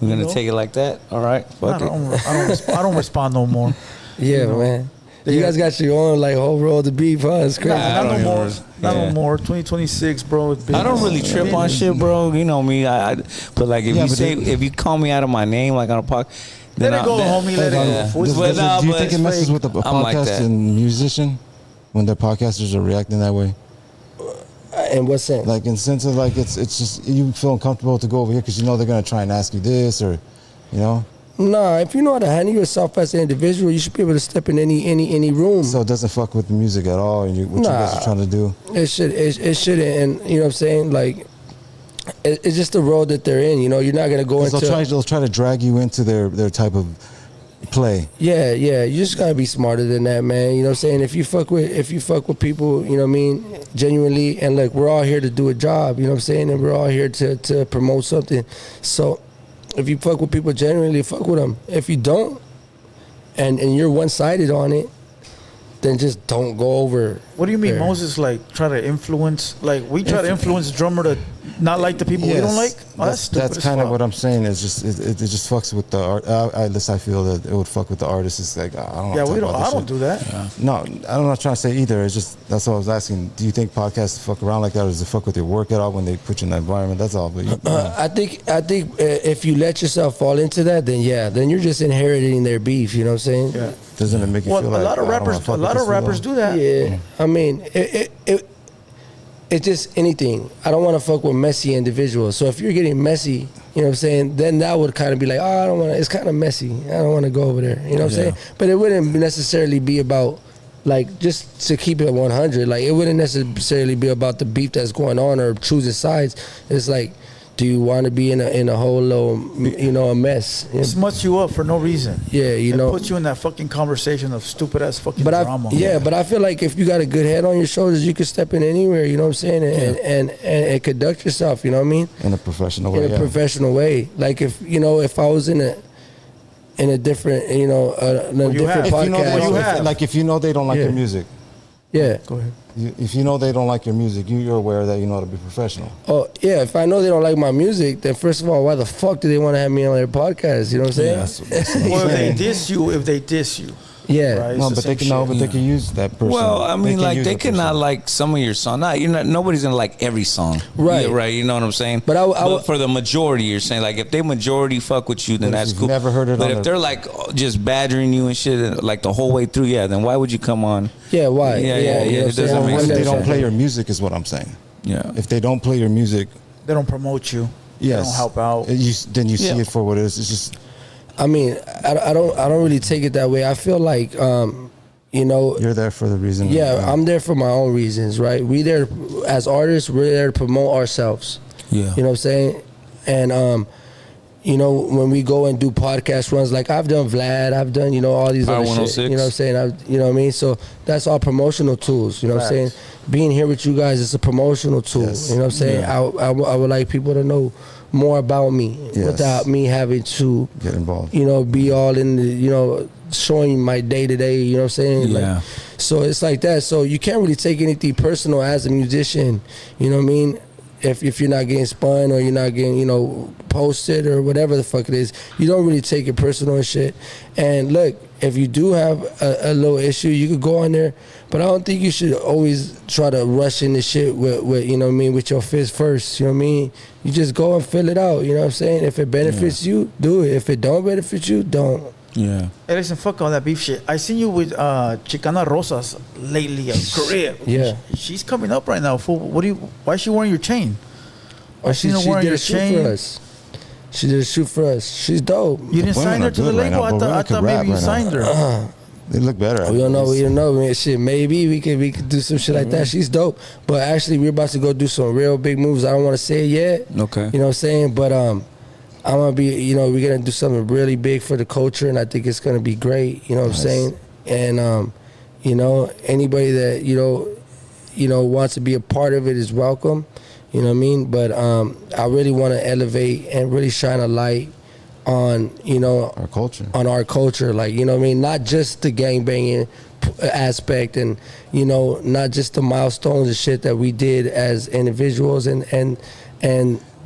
we're going
You
to
know?
take it like that? All right.
I
Fuck it.
I don't respond no more.
Yeah, man. You guys got your own like whole roll to beef, huh? It's crazy.
I
Not
don't
no more.
even-
Not
yeah.
no more. 2026, bro. It's
I don't really trip on shit, bro. You know me. But like if you call me out of my name, like on a podcast,
Let it go, homie. Let it go.
Yeah.
Fool. It's
But nah,
do you
but
think it
it's
messes
fake.
with a
I'm like
podcast
that.
and musician when their podcasters are reacting that way?
In what sense?
Like in the sense of like it's just you feel uncomfortable to go over here because you know they're gonna try and ask you this or, you know.
Nah, if you know how to handle yourself as an individual, you should be able to step in any room.
So it doesn't fuck with the music at all. And what you guys
Nah.
are trying to do.
It shouldn't, and you know what I'm saying? Like, it's just the road that they're in. You know, you're not gonna go
'Cause
into.
they'll try to drag you into their type of play.
Yeah, you just gotta be smarter than that, man. You know what I'm saying? If you fuck with people, you know what I mean, genuinely, and like we're all here to do a job, you know what I'm saying, and we're all here to promote something. So, if you fuck with people genuinely, fuck with them. If you don't, and you're one-sided on it, then just don't go over.
What do you mean,
there.
Moses? Like try to influence? Like we try to influence drummer to not like the people we don't like? Oh, that's stupid
That's
as
kind of
fuck.
what I'm saying. It's just it just fucks with the art. At least I feel that it would fuck with the artist. It's like I don't.
Yeah,
talk
we don't.
about this
I don't
shit.
do that.
No, I'm not trying to say either. It's just that's what I was asking. Do you think podcasts fuck around like that, or does it fuck with your work at all when they put you in that environment? That's all. But
I think if you let yourself fall into that, then yeah, then you're just inheriting their beef. You know what I'm saying?
Yeah.
doesn't it make you
Well,
feel
a
like
lot of
I don't wanna
rappers,
fuck
a
with
lot
this
of
fool?
rappers do that.
Yeah, I mean, it's just anything. I don't want to fuck with messy individuals. So if you're getting messy, you know what I'm saying, then that would kind of be like, oh, I don't want to, it's kind of messy. I don't want to go over there. You know what I'm saying? But it wouldn't necessarily be about, like, just to keep it 100. Like, it wouldn't necessarily be about the beef that's going on or choosing sides. It's like, do you want to be in a whole little, you know, a mess?
It smuts you up for no reason.
Yeah, you
It
know.
puts you in that fucking conversation of stupid ass fucking
But
drama.
but I feel like if you got a good head on your shoulders, you can step in anywhere. You know what I'm saying, and conduct yourself. You know what I mean?
In a professional way.
In a professional way. Like if I was in a different, you know, in a different
have.
podcast.
If you know that you have.
Like if you know they don't like
Yeah.
your music,
Yeah.
Go ahead.
if you know they don't like your music, you're aware that you know how to be professional.
Oh yeah. If I know they don't like my music, then first of all, why the fuck do they want to have me on their podcast? You know what I'm saying?
Or if they diss you,
Yeah.
right?
No,
It's the
but they
same
can
shit.
they can use that person.
Well, I mean, like
use
they
that
could not
person.
like some of your song. Nobody's gonna like every song,
Right.
Yeah, right. You know what I'm saying?
But I
for the majority, you're saying like if they majority fuck with you, then
But if
that's
you've
cool.
never heard it
but
on
if
the-
they're like just badgering you and shit, like the whole way through, yeah, then why would you come on?
Yeah. Why?
Yeah,
You know what
it
I'm
doesn't
saying?
Or
make
when they
sense.
don't play your music is what I'm saying.
Yeah.
If they don't play your music,
They don't promote you.
yes,
They don't help out.
Then you see
Yeah.
it for what it is. It's just
I mean, I don't really take it that way. I feel like, you know,
you're there for the reason.
yeah, I'm there for my own reasons, right? We there as artists. We're there to promote ourselves.
Yeah.
You know what I'm saying? And you know, when we go and do podcast runs, like I've done Vlad, I've done, you know, all these
Power
other shit.
106.
You know what I'm saying? You know what I mean? So that's all promotional tools. You know what I'm saying? Being here with you guys is a promotional tool.
Yes.
You know what I'm saying? I would like people to know more about me
Yes.
without me having to
get involved.
you know, be all in the, you know, showing my day to day, you know what I'm saying?
Yeah.
Like, so it's like that. So you can't really take anything personal as a musician, you know what I mean? If you're not getting spun or you're not getting, you know, posted or whatever the fuck it is, you don't really take it personal and shit. And look, if you do have a little issue, you could go on there, but I don't think you should always try to rush into shit with you know what I mean, with your fist first, you know what I mean? You just go and fill it out, you know what I'm saying? If it benefits you, do it. If it don't benefit you, don't.
Yeah.
Hey, listen, fuck all that beef shit. I seen you with Chicana Rosas lately in Korea.
Yeah.
She's coming up right now. Fool. Why is she wearing your chain? I seen her wearing
did
your
a shoot
chain.
for us. She did a shoot for us. She's dope.
You didn't
The
sign
women
her
are
to the
good right
label.
now,
I
but
thought,
women could
maybe
rap
you
right now.
signed her.
They look better.
We don't know, man. Shit, maybe we could do some shit like that. She's dope. But actually, we're about to go do some real big moves. I don't want to say it yet.
Okay.
You know what I'm saying? But I'm gonna be, you know, we're gonna do something really big for the culture, and I think it's gonna be great. You know what I'm saying? And you know, anybody that you know wants to be a part of it is welcome. You know what I mean? But I really want to elevate and really shine a light on, you know,
Our culture.
on our culture, like, you know what I mean, not just the gangbanging aspect, and you know, not just the milestones and shit that we did as individuals, and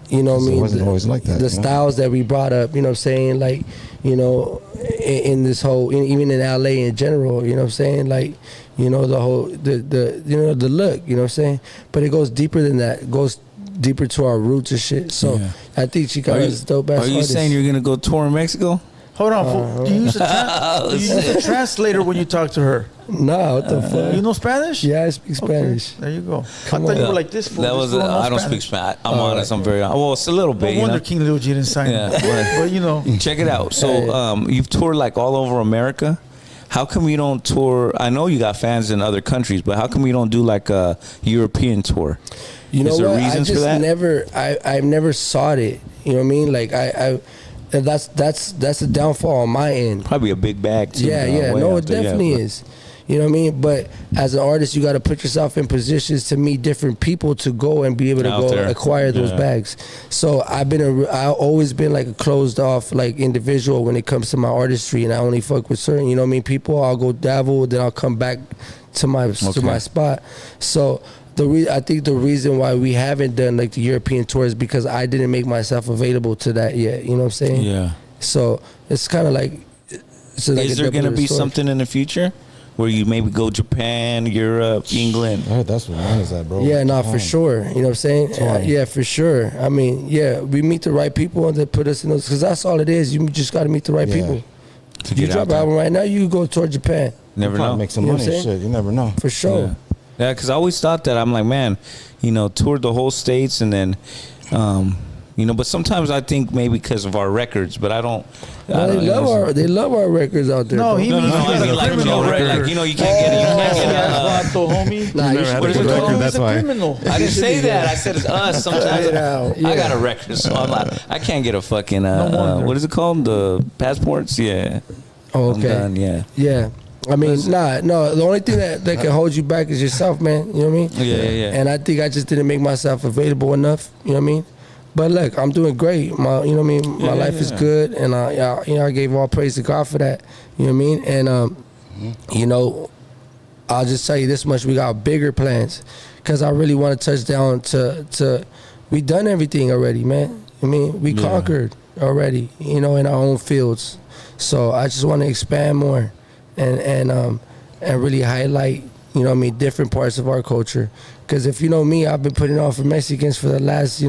you know what I
It
mean,
wasn't always like that,
the
you know?
styles that we brought up, you know what I'm saying, like, you know, in this whole, even in LA in general, you know what I'm saying, like, you know, the whole the you know, the look, you know what I'm saying, but it goes deeper than that. It goes deeper to our roots and shit. So
Yeah.
I think she got us dope ass
Are you
artist.
saying you're gonna go tour in Mexico?
Hold on, fool. Do you use a translator when you talk to her?
No, what the fuck?
You know Spanish?
Yeah, I speak Spanish.
Okay, there you go.
Come
I thought you
on.
were like this fool.
That
This
was.
fool knows
I don't speak Spanish. I'm honest. I'm very honest. Well, it's a little bit.
No
You
wonder
know?
King Lil G didn't sign
Yeah,
him. But you know.
Check it out. So you've toured like all over America. How come you don't tour? I know you got fans in other countries, but how come you don't do like a European tour?
You know
Is there
what? I
reasons for
just
that?
never. I've never sought it. You know what I mean? Like that's a downfall on my end.
Probably a big bag too.
Yeah, yeah.
way
No,
out
it
there, yeah,
definitely
but-
is. You know what I mean? But as an artist, you got to put yourself in positions to meet different people to go and be able to
Out
go
there.
acquire those
Yeah.
bags. So I've always been like a closed off like individual when it comes to my artistry, and I only fuck with certain, you know what I mean, people. I'll go dabble, then I'll come back to my
Okay.
spot. So I think the reason why we haven't done like the European tour is because I didn't make myself available to that yet. You know what I'm saying?
Yeah.
So it's kind of like.
Is there going to be something in the future where you maybe go Japan, Europe, England?
I heard that's what mine is at, bro.
Yeah, no, for sure. You know what I'm saying?
Totally.
Yeah, for sure. I mean, yeah, we meet the right people and they put us in those, because that's all it is. You just got to meet the right people.
To
You
get
drop
out
an
there.
album right now, you go toward Japan.
Never know.
Make some
You know
money
what I'm
and
saying?
shit. You never know.
For sure.
Yeah, because I always thought that. I'm like, man, toured the whole states and then, but sometimes I think maybe because of our records, but I don't.
No, they love our records out there.
No,
bro.
he
No,
means
I
you got
mean
a
like,
criminal record.
like, you can't get
homie.
Nah, you
never
should-
had
what is
a
it
good
called?
record,
He's
that's
a
why.
criminal.
I didn't say that. I said it's us. Sometimes
Yeah.
I got a record, so I'm like, I can't get a fucking
wonder.
what is it called? The passports? Yeah.
Oh,
I'm
okay.
done, yeah.
Yeah. I mean, no. The only thing that can hold you back is yourself, man. You know what I mean?
Yeah.
And I think I just didn't make myself available enough. You know what I mean? But look, I'm doing great. You know what I mean? My life is good, and I gave all praise to God for that. You know what I mean? And I'll just tell you this much: we got bigger plans, because I really want to touch down to. We done everything already, man. I mean, we conquered already. In our own fields. So I just want to expand more, and really highlight. Different parts of our culture. Because if you know me, I've been putting on for Mexicans for the last,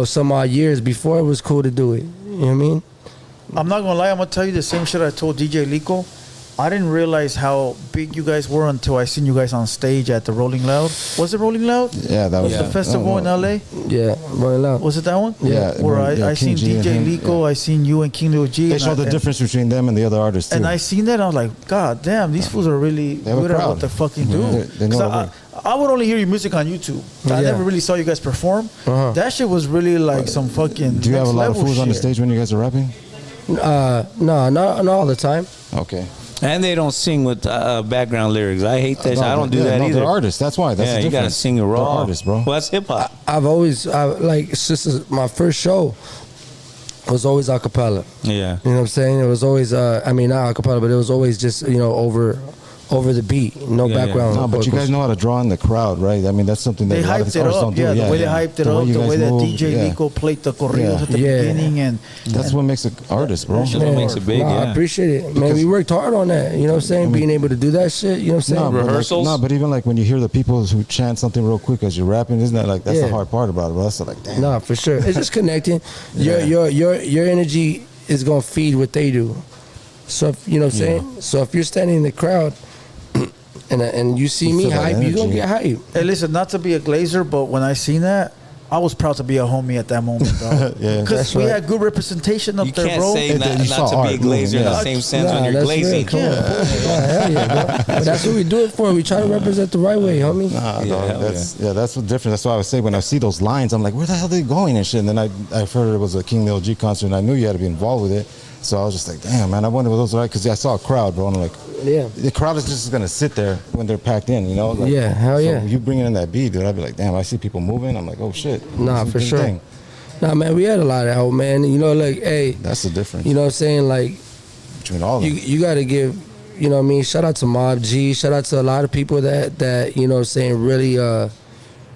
some odd years before it was cool to do it. You know what I mean?
I'm not gonna lie, I'm gonna tell you the same shit I told DJ Lico. I didn't realize how big you guys were until I seen you guys on stage at the Rolling Loud. Was it Rolling Loud?
Yeah, that was
The festival in LA?
Yeah, rolling out.
Was it that one?
Yeah,
Where I
King
seen
G and
DJ
him,
Lico, I seen you and King Lil G.
They
and
showed the difference between them and the other artists too.
And I seen that, I was like, God damn, these fools are really
They were
good at
proud.
what they fucking do.
They know
'Cause
what
I would only hear your music on YouTube. I
Yeah.
never really saw you guys perform. That shit was really like some fucking.
Do you have a lot of
next-level
fools on the
shit.
stage when you guys are rapping?
No, not all the time.
Okay.
And they don't sing with background lyrics. I hate that.
No,
I don't do
yeah,
that
no,
either.
They're artists. That's why. That's
yeah,
the
you
difference.
gotta sing it raw.
They're artists, bro.
Well, that's hip hop.
Since my first show was always a cappella.
Yeah.
You know what I'm saying? It was always, not a cappella, but it was always just, over the beat, no
Yeah, yeah.
background.
No, but you
vocals.
guys know how to draw in the crowd, right? I mean, that's something that
They
a lot of
hyped
these
it
artists
up,
don't do.
yeah. The way they hyped it up,
you
the
guys
way that
move,
DJ
yeah.
Lico played the corridos at the
Yeah.
beginning, and
That's what makes an artist, bro.
That's what makes it big,
I
yeah.
appreciate it. Man, we worked hard on that. You know what I'm saying? Being able to do that shit, you know what I'm saying?
No, but
Rehearsals?
but even like when you hear the people who chant something real quick as you're rapping, isn't that like that's
Yeah.
the hard part about it, bro? That's like, damn.
Nah, for sure. It's just connecting. Your energy is gonna feed what they do. So you know what I'm saying? So if you're standing in the crowd and you see
You
me
feel that
hype, you're gonna
energy.
get hype.
hey, listen, not to be a glazer, but when I seen that, I was proud to be a homie at that moment, dog.
Yeah.
Because
That's
we
right.
had good representation up
You
there,
can't
bro.
say
You
not
saw
to be a
art moving,
glazer in
yeah.
the same sense when you're
that's
glazing.
real. Come on. Hell yeah, bro. But that's what we do it for. We try to represent the right way, homie.
Nah,
Yeah,
dog,
hell
that's what's different. That's why I was saying when I see those lines, I'm like, where the hell are they going and shit? And then I heard it was a King Lil G concert, and I knew you had to be involved with it. So I was just like, damn, man, I wonder what those are like, because I saw a crowd, bro, and I'm like,
Yeah.
the crowd is just gonna sit there when they're packed in, you know? Like,
Yeah, hell
so
yeah.
you bringing in that beat, dude, I'd be like, damn, I see people moving. I'm like, oh shit.
Nah,
This is
for
the
sure.
thing.
Nah, man, we had a lot of help, man. Like, hey,
That's the difference
you know what I'm saying? Like,
between all of them.
you got to give, you know what I mean? Shout out to Mob G. Shout out to a lot of people that you know what I'm saying,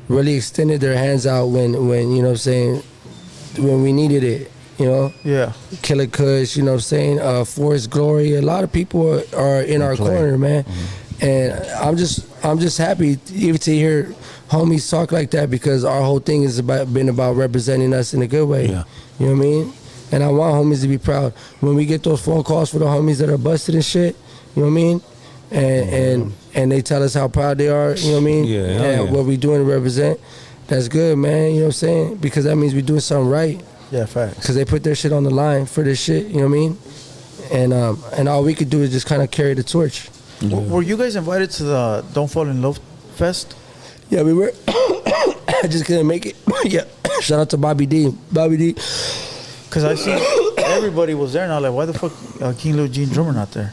really extended their hands out when you know what I'm saying, when we needed it, you know?
Yeah.
Killer Kush, you know what I'm saying? Forest Glory. A lot of people are in our
play.
corner, man. And I'm just happy even to hear homies talk like that, because our whole thing is been about representing us in a good way.
Yeah.
You know what I mean? And I want homies to be proud. When we get those phone calls for the homies that are busted and shit, you know what I mean? And they tell us how proud they are, you know what I mean?
Yeah, hell
And
yeah.
what we doing to represent. That's good, man. You know what I'm saying? Because that means we're doing something right.
Yeah, facts.
Because they put their shit on the line for this shit, you know what I mean? And all we could do is just kind of carry the torch.
Were you guys invited to the Don't Fall in Love Fest?
Yeah, we were. I just couldn't make it. Yeah. Shout out to Bobby D. Bobby D.
Because I seen everybody was there, and I was like, why the fuck King Lil G and drummer not there?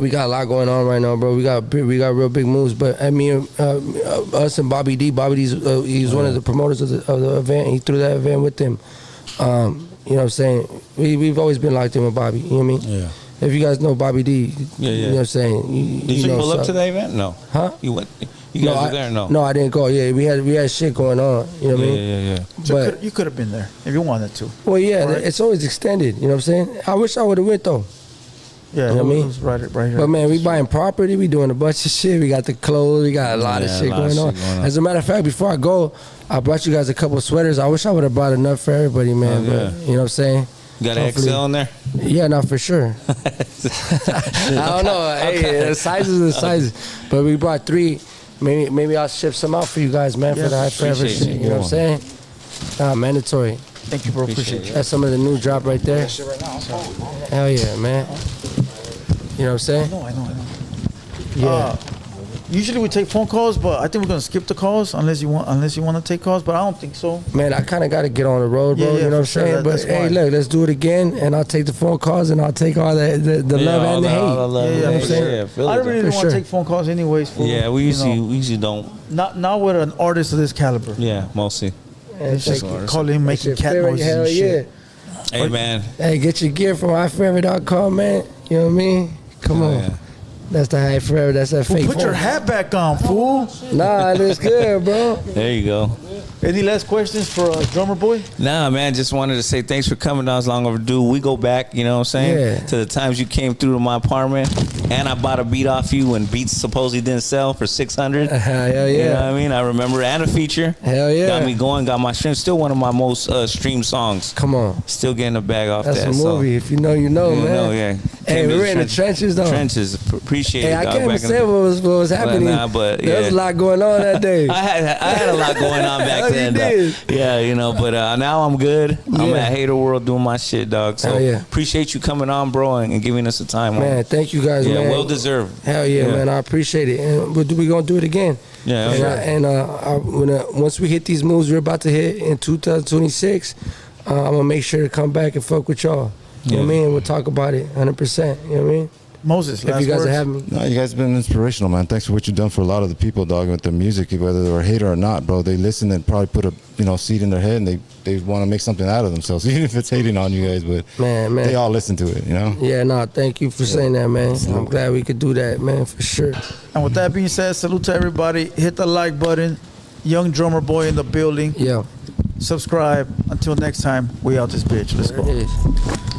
We got a lot going on right now, bro. We got real big moves. But I mean, us and Bobby D. Bobby D's he's one of the promoters of the event. He threw that event with him. You know what I'm saying? We've always been locked in with Bobby. You know what I mean?
Yeah.
If you guys know Bobby D,
Yeah, yeah.
you know what I'm saying?
Did you
know
pull up
so-
to the event? No.
Huh?
You went. You guys were there? No.
No, I didn't go. Yeah, we had shit going on. You know what I mean?
Yeah.
But
You could have been there if you wanted to.
well, yeah,
Right.
it's always extended. You know what I'm saying? I wish I would have went though.
Yeah,
You know what I mean?
it was right here.
But man, we buying property, we doing a bunch of shit. We got the clothes, we got a lot of
Yeah,
shit
a lot of
going on.
shit going on.
As a matter of fact, before I go, I brought you guys a couple of sweaters. I wish I would have brought enough for everybody, man.
Oh, yeah.
But you know what I'm saying?
You got an
Hopefully-
XL in there?
Yeah, not for sure. I don't know. Hey, the sizes are the sizes. But we brought 3. Maybe I'll ship some out for you guys, man, for
Yeah,
the High Forever
appreciate
shit.
it.
You know what I'm saying? Mandatory.
Thank you, bro. Appreciate you.
That's some of the new drop right there. Hell yeah, man. You know what I'm saying?
I know.
Yeah.
Usually we take phone calls, but I think we're gonna skip the calls unless you want to take calls. But I don't think so.
Man, I kind of got to get on the road, bro.
Yeah,
you know what I'm
for sure.
saying? But
That's
hey,
why.
look, let's do it again, and I'll take the phone calls, and I'll take all the love and the hate.
All the love
Yeah,
and
yeah,
the
for
hate.
sure.
Yeah, feel
I
it,
really
though.
didn't
For
want to
sure.
take phone calls anyways. For,
Yeah, we
you know,
usually don't.
not with an artist of this caliber.
Yeah, mostly.
And
It's just
take-
calling,
that's
making
your
cat
favorite,
noises
hell
and shit.
yeah.
Hey, man.
Hey, get your gear from highforever.com, man. You know what I mean? Come on.
Yeah.
That's the High Forever. That's that
Fool,
fake
put your
phone.
hat back on, fool.
Nah, it looks good, bro.
There you go.
Any last questions for Drummer Boy?
Nah, man, just wanted to say thanks for coming down. It's long overdue. We go back, you know what I'm saying,
Yeah.
to the times you came through to my apartment, and I bought a beat off you when beats supposedly didn't sell for $600.
Hell yeah.
You know what I mean? I remember, and a feature.
Hell yeah.
Got me going, got my stream. Still one of my most streamed songs.
Come on.
Still getting a bag off
That's
that.
a movie. If you know, you know,
So, you
man.
know, yeah.
Hey,
Came
we
to
were in the trenches, though.
Trenches. Appreciate
Hey,
it,
I
dog.
can't even
Back in
say
the-
what was happening.
nah, but,
There was
yeah.
a lot going on that day.
I had a lot going on back
Oh, you
then.
did?
Dog. Yeah, you know, but now I'm good. I'm
Yeah.
at Hater World doing my shit, dog. So
Hell yeah.
appreciate you coming on, bro, and giving us the time.
Man, thank you guys,
yeah,
man.
well deserved.
Hell yeah,
Yeah.
man. I appreciate it. And we're going to do it again.
Yeah,
And,
sure.
once we hit these moves we're about to hit in 2026, I'm going to make sure to come back and fuck with y'all. You know what I mean? We'll talk about it 100%. You know what I mean?
Moses,
If
last
you guys
words.
are having me.
No, you guys have been inspirational, man. Thanks for what you've done for a lot of the people, dog, with the music, whether they were a hater or not, bro. They listen and probably put a seed in their head, and they want to make something out of themselves, even if it's hating on you guys. But
Man.
they all listen to it, you know.
Yeah, no, thank you for saying that, man. I'm glad we could do that, man, for sure.
And with that being said, salute to everybody. Hit the like button. Young Drummer Boy in the building.
Yeah,
Subscribe. Until next time, we out this bitch. Let's
there
go.
it is.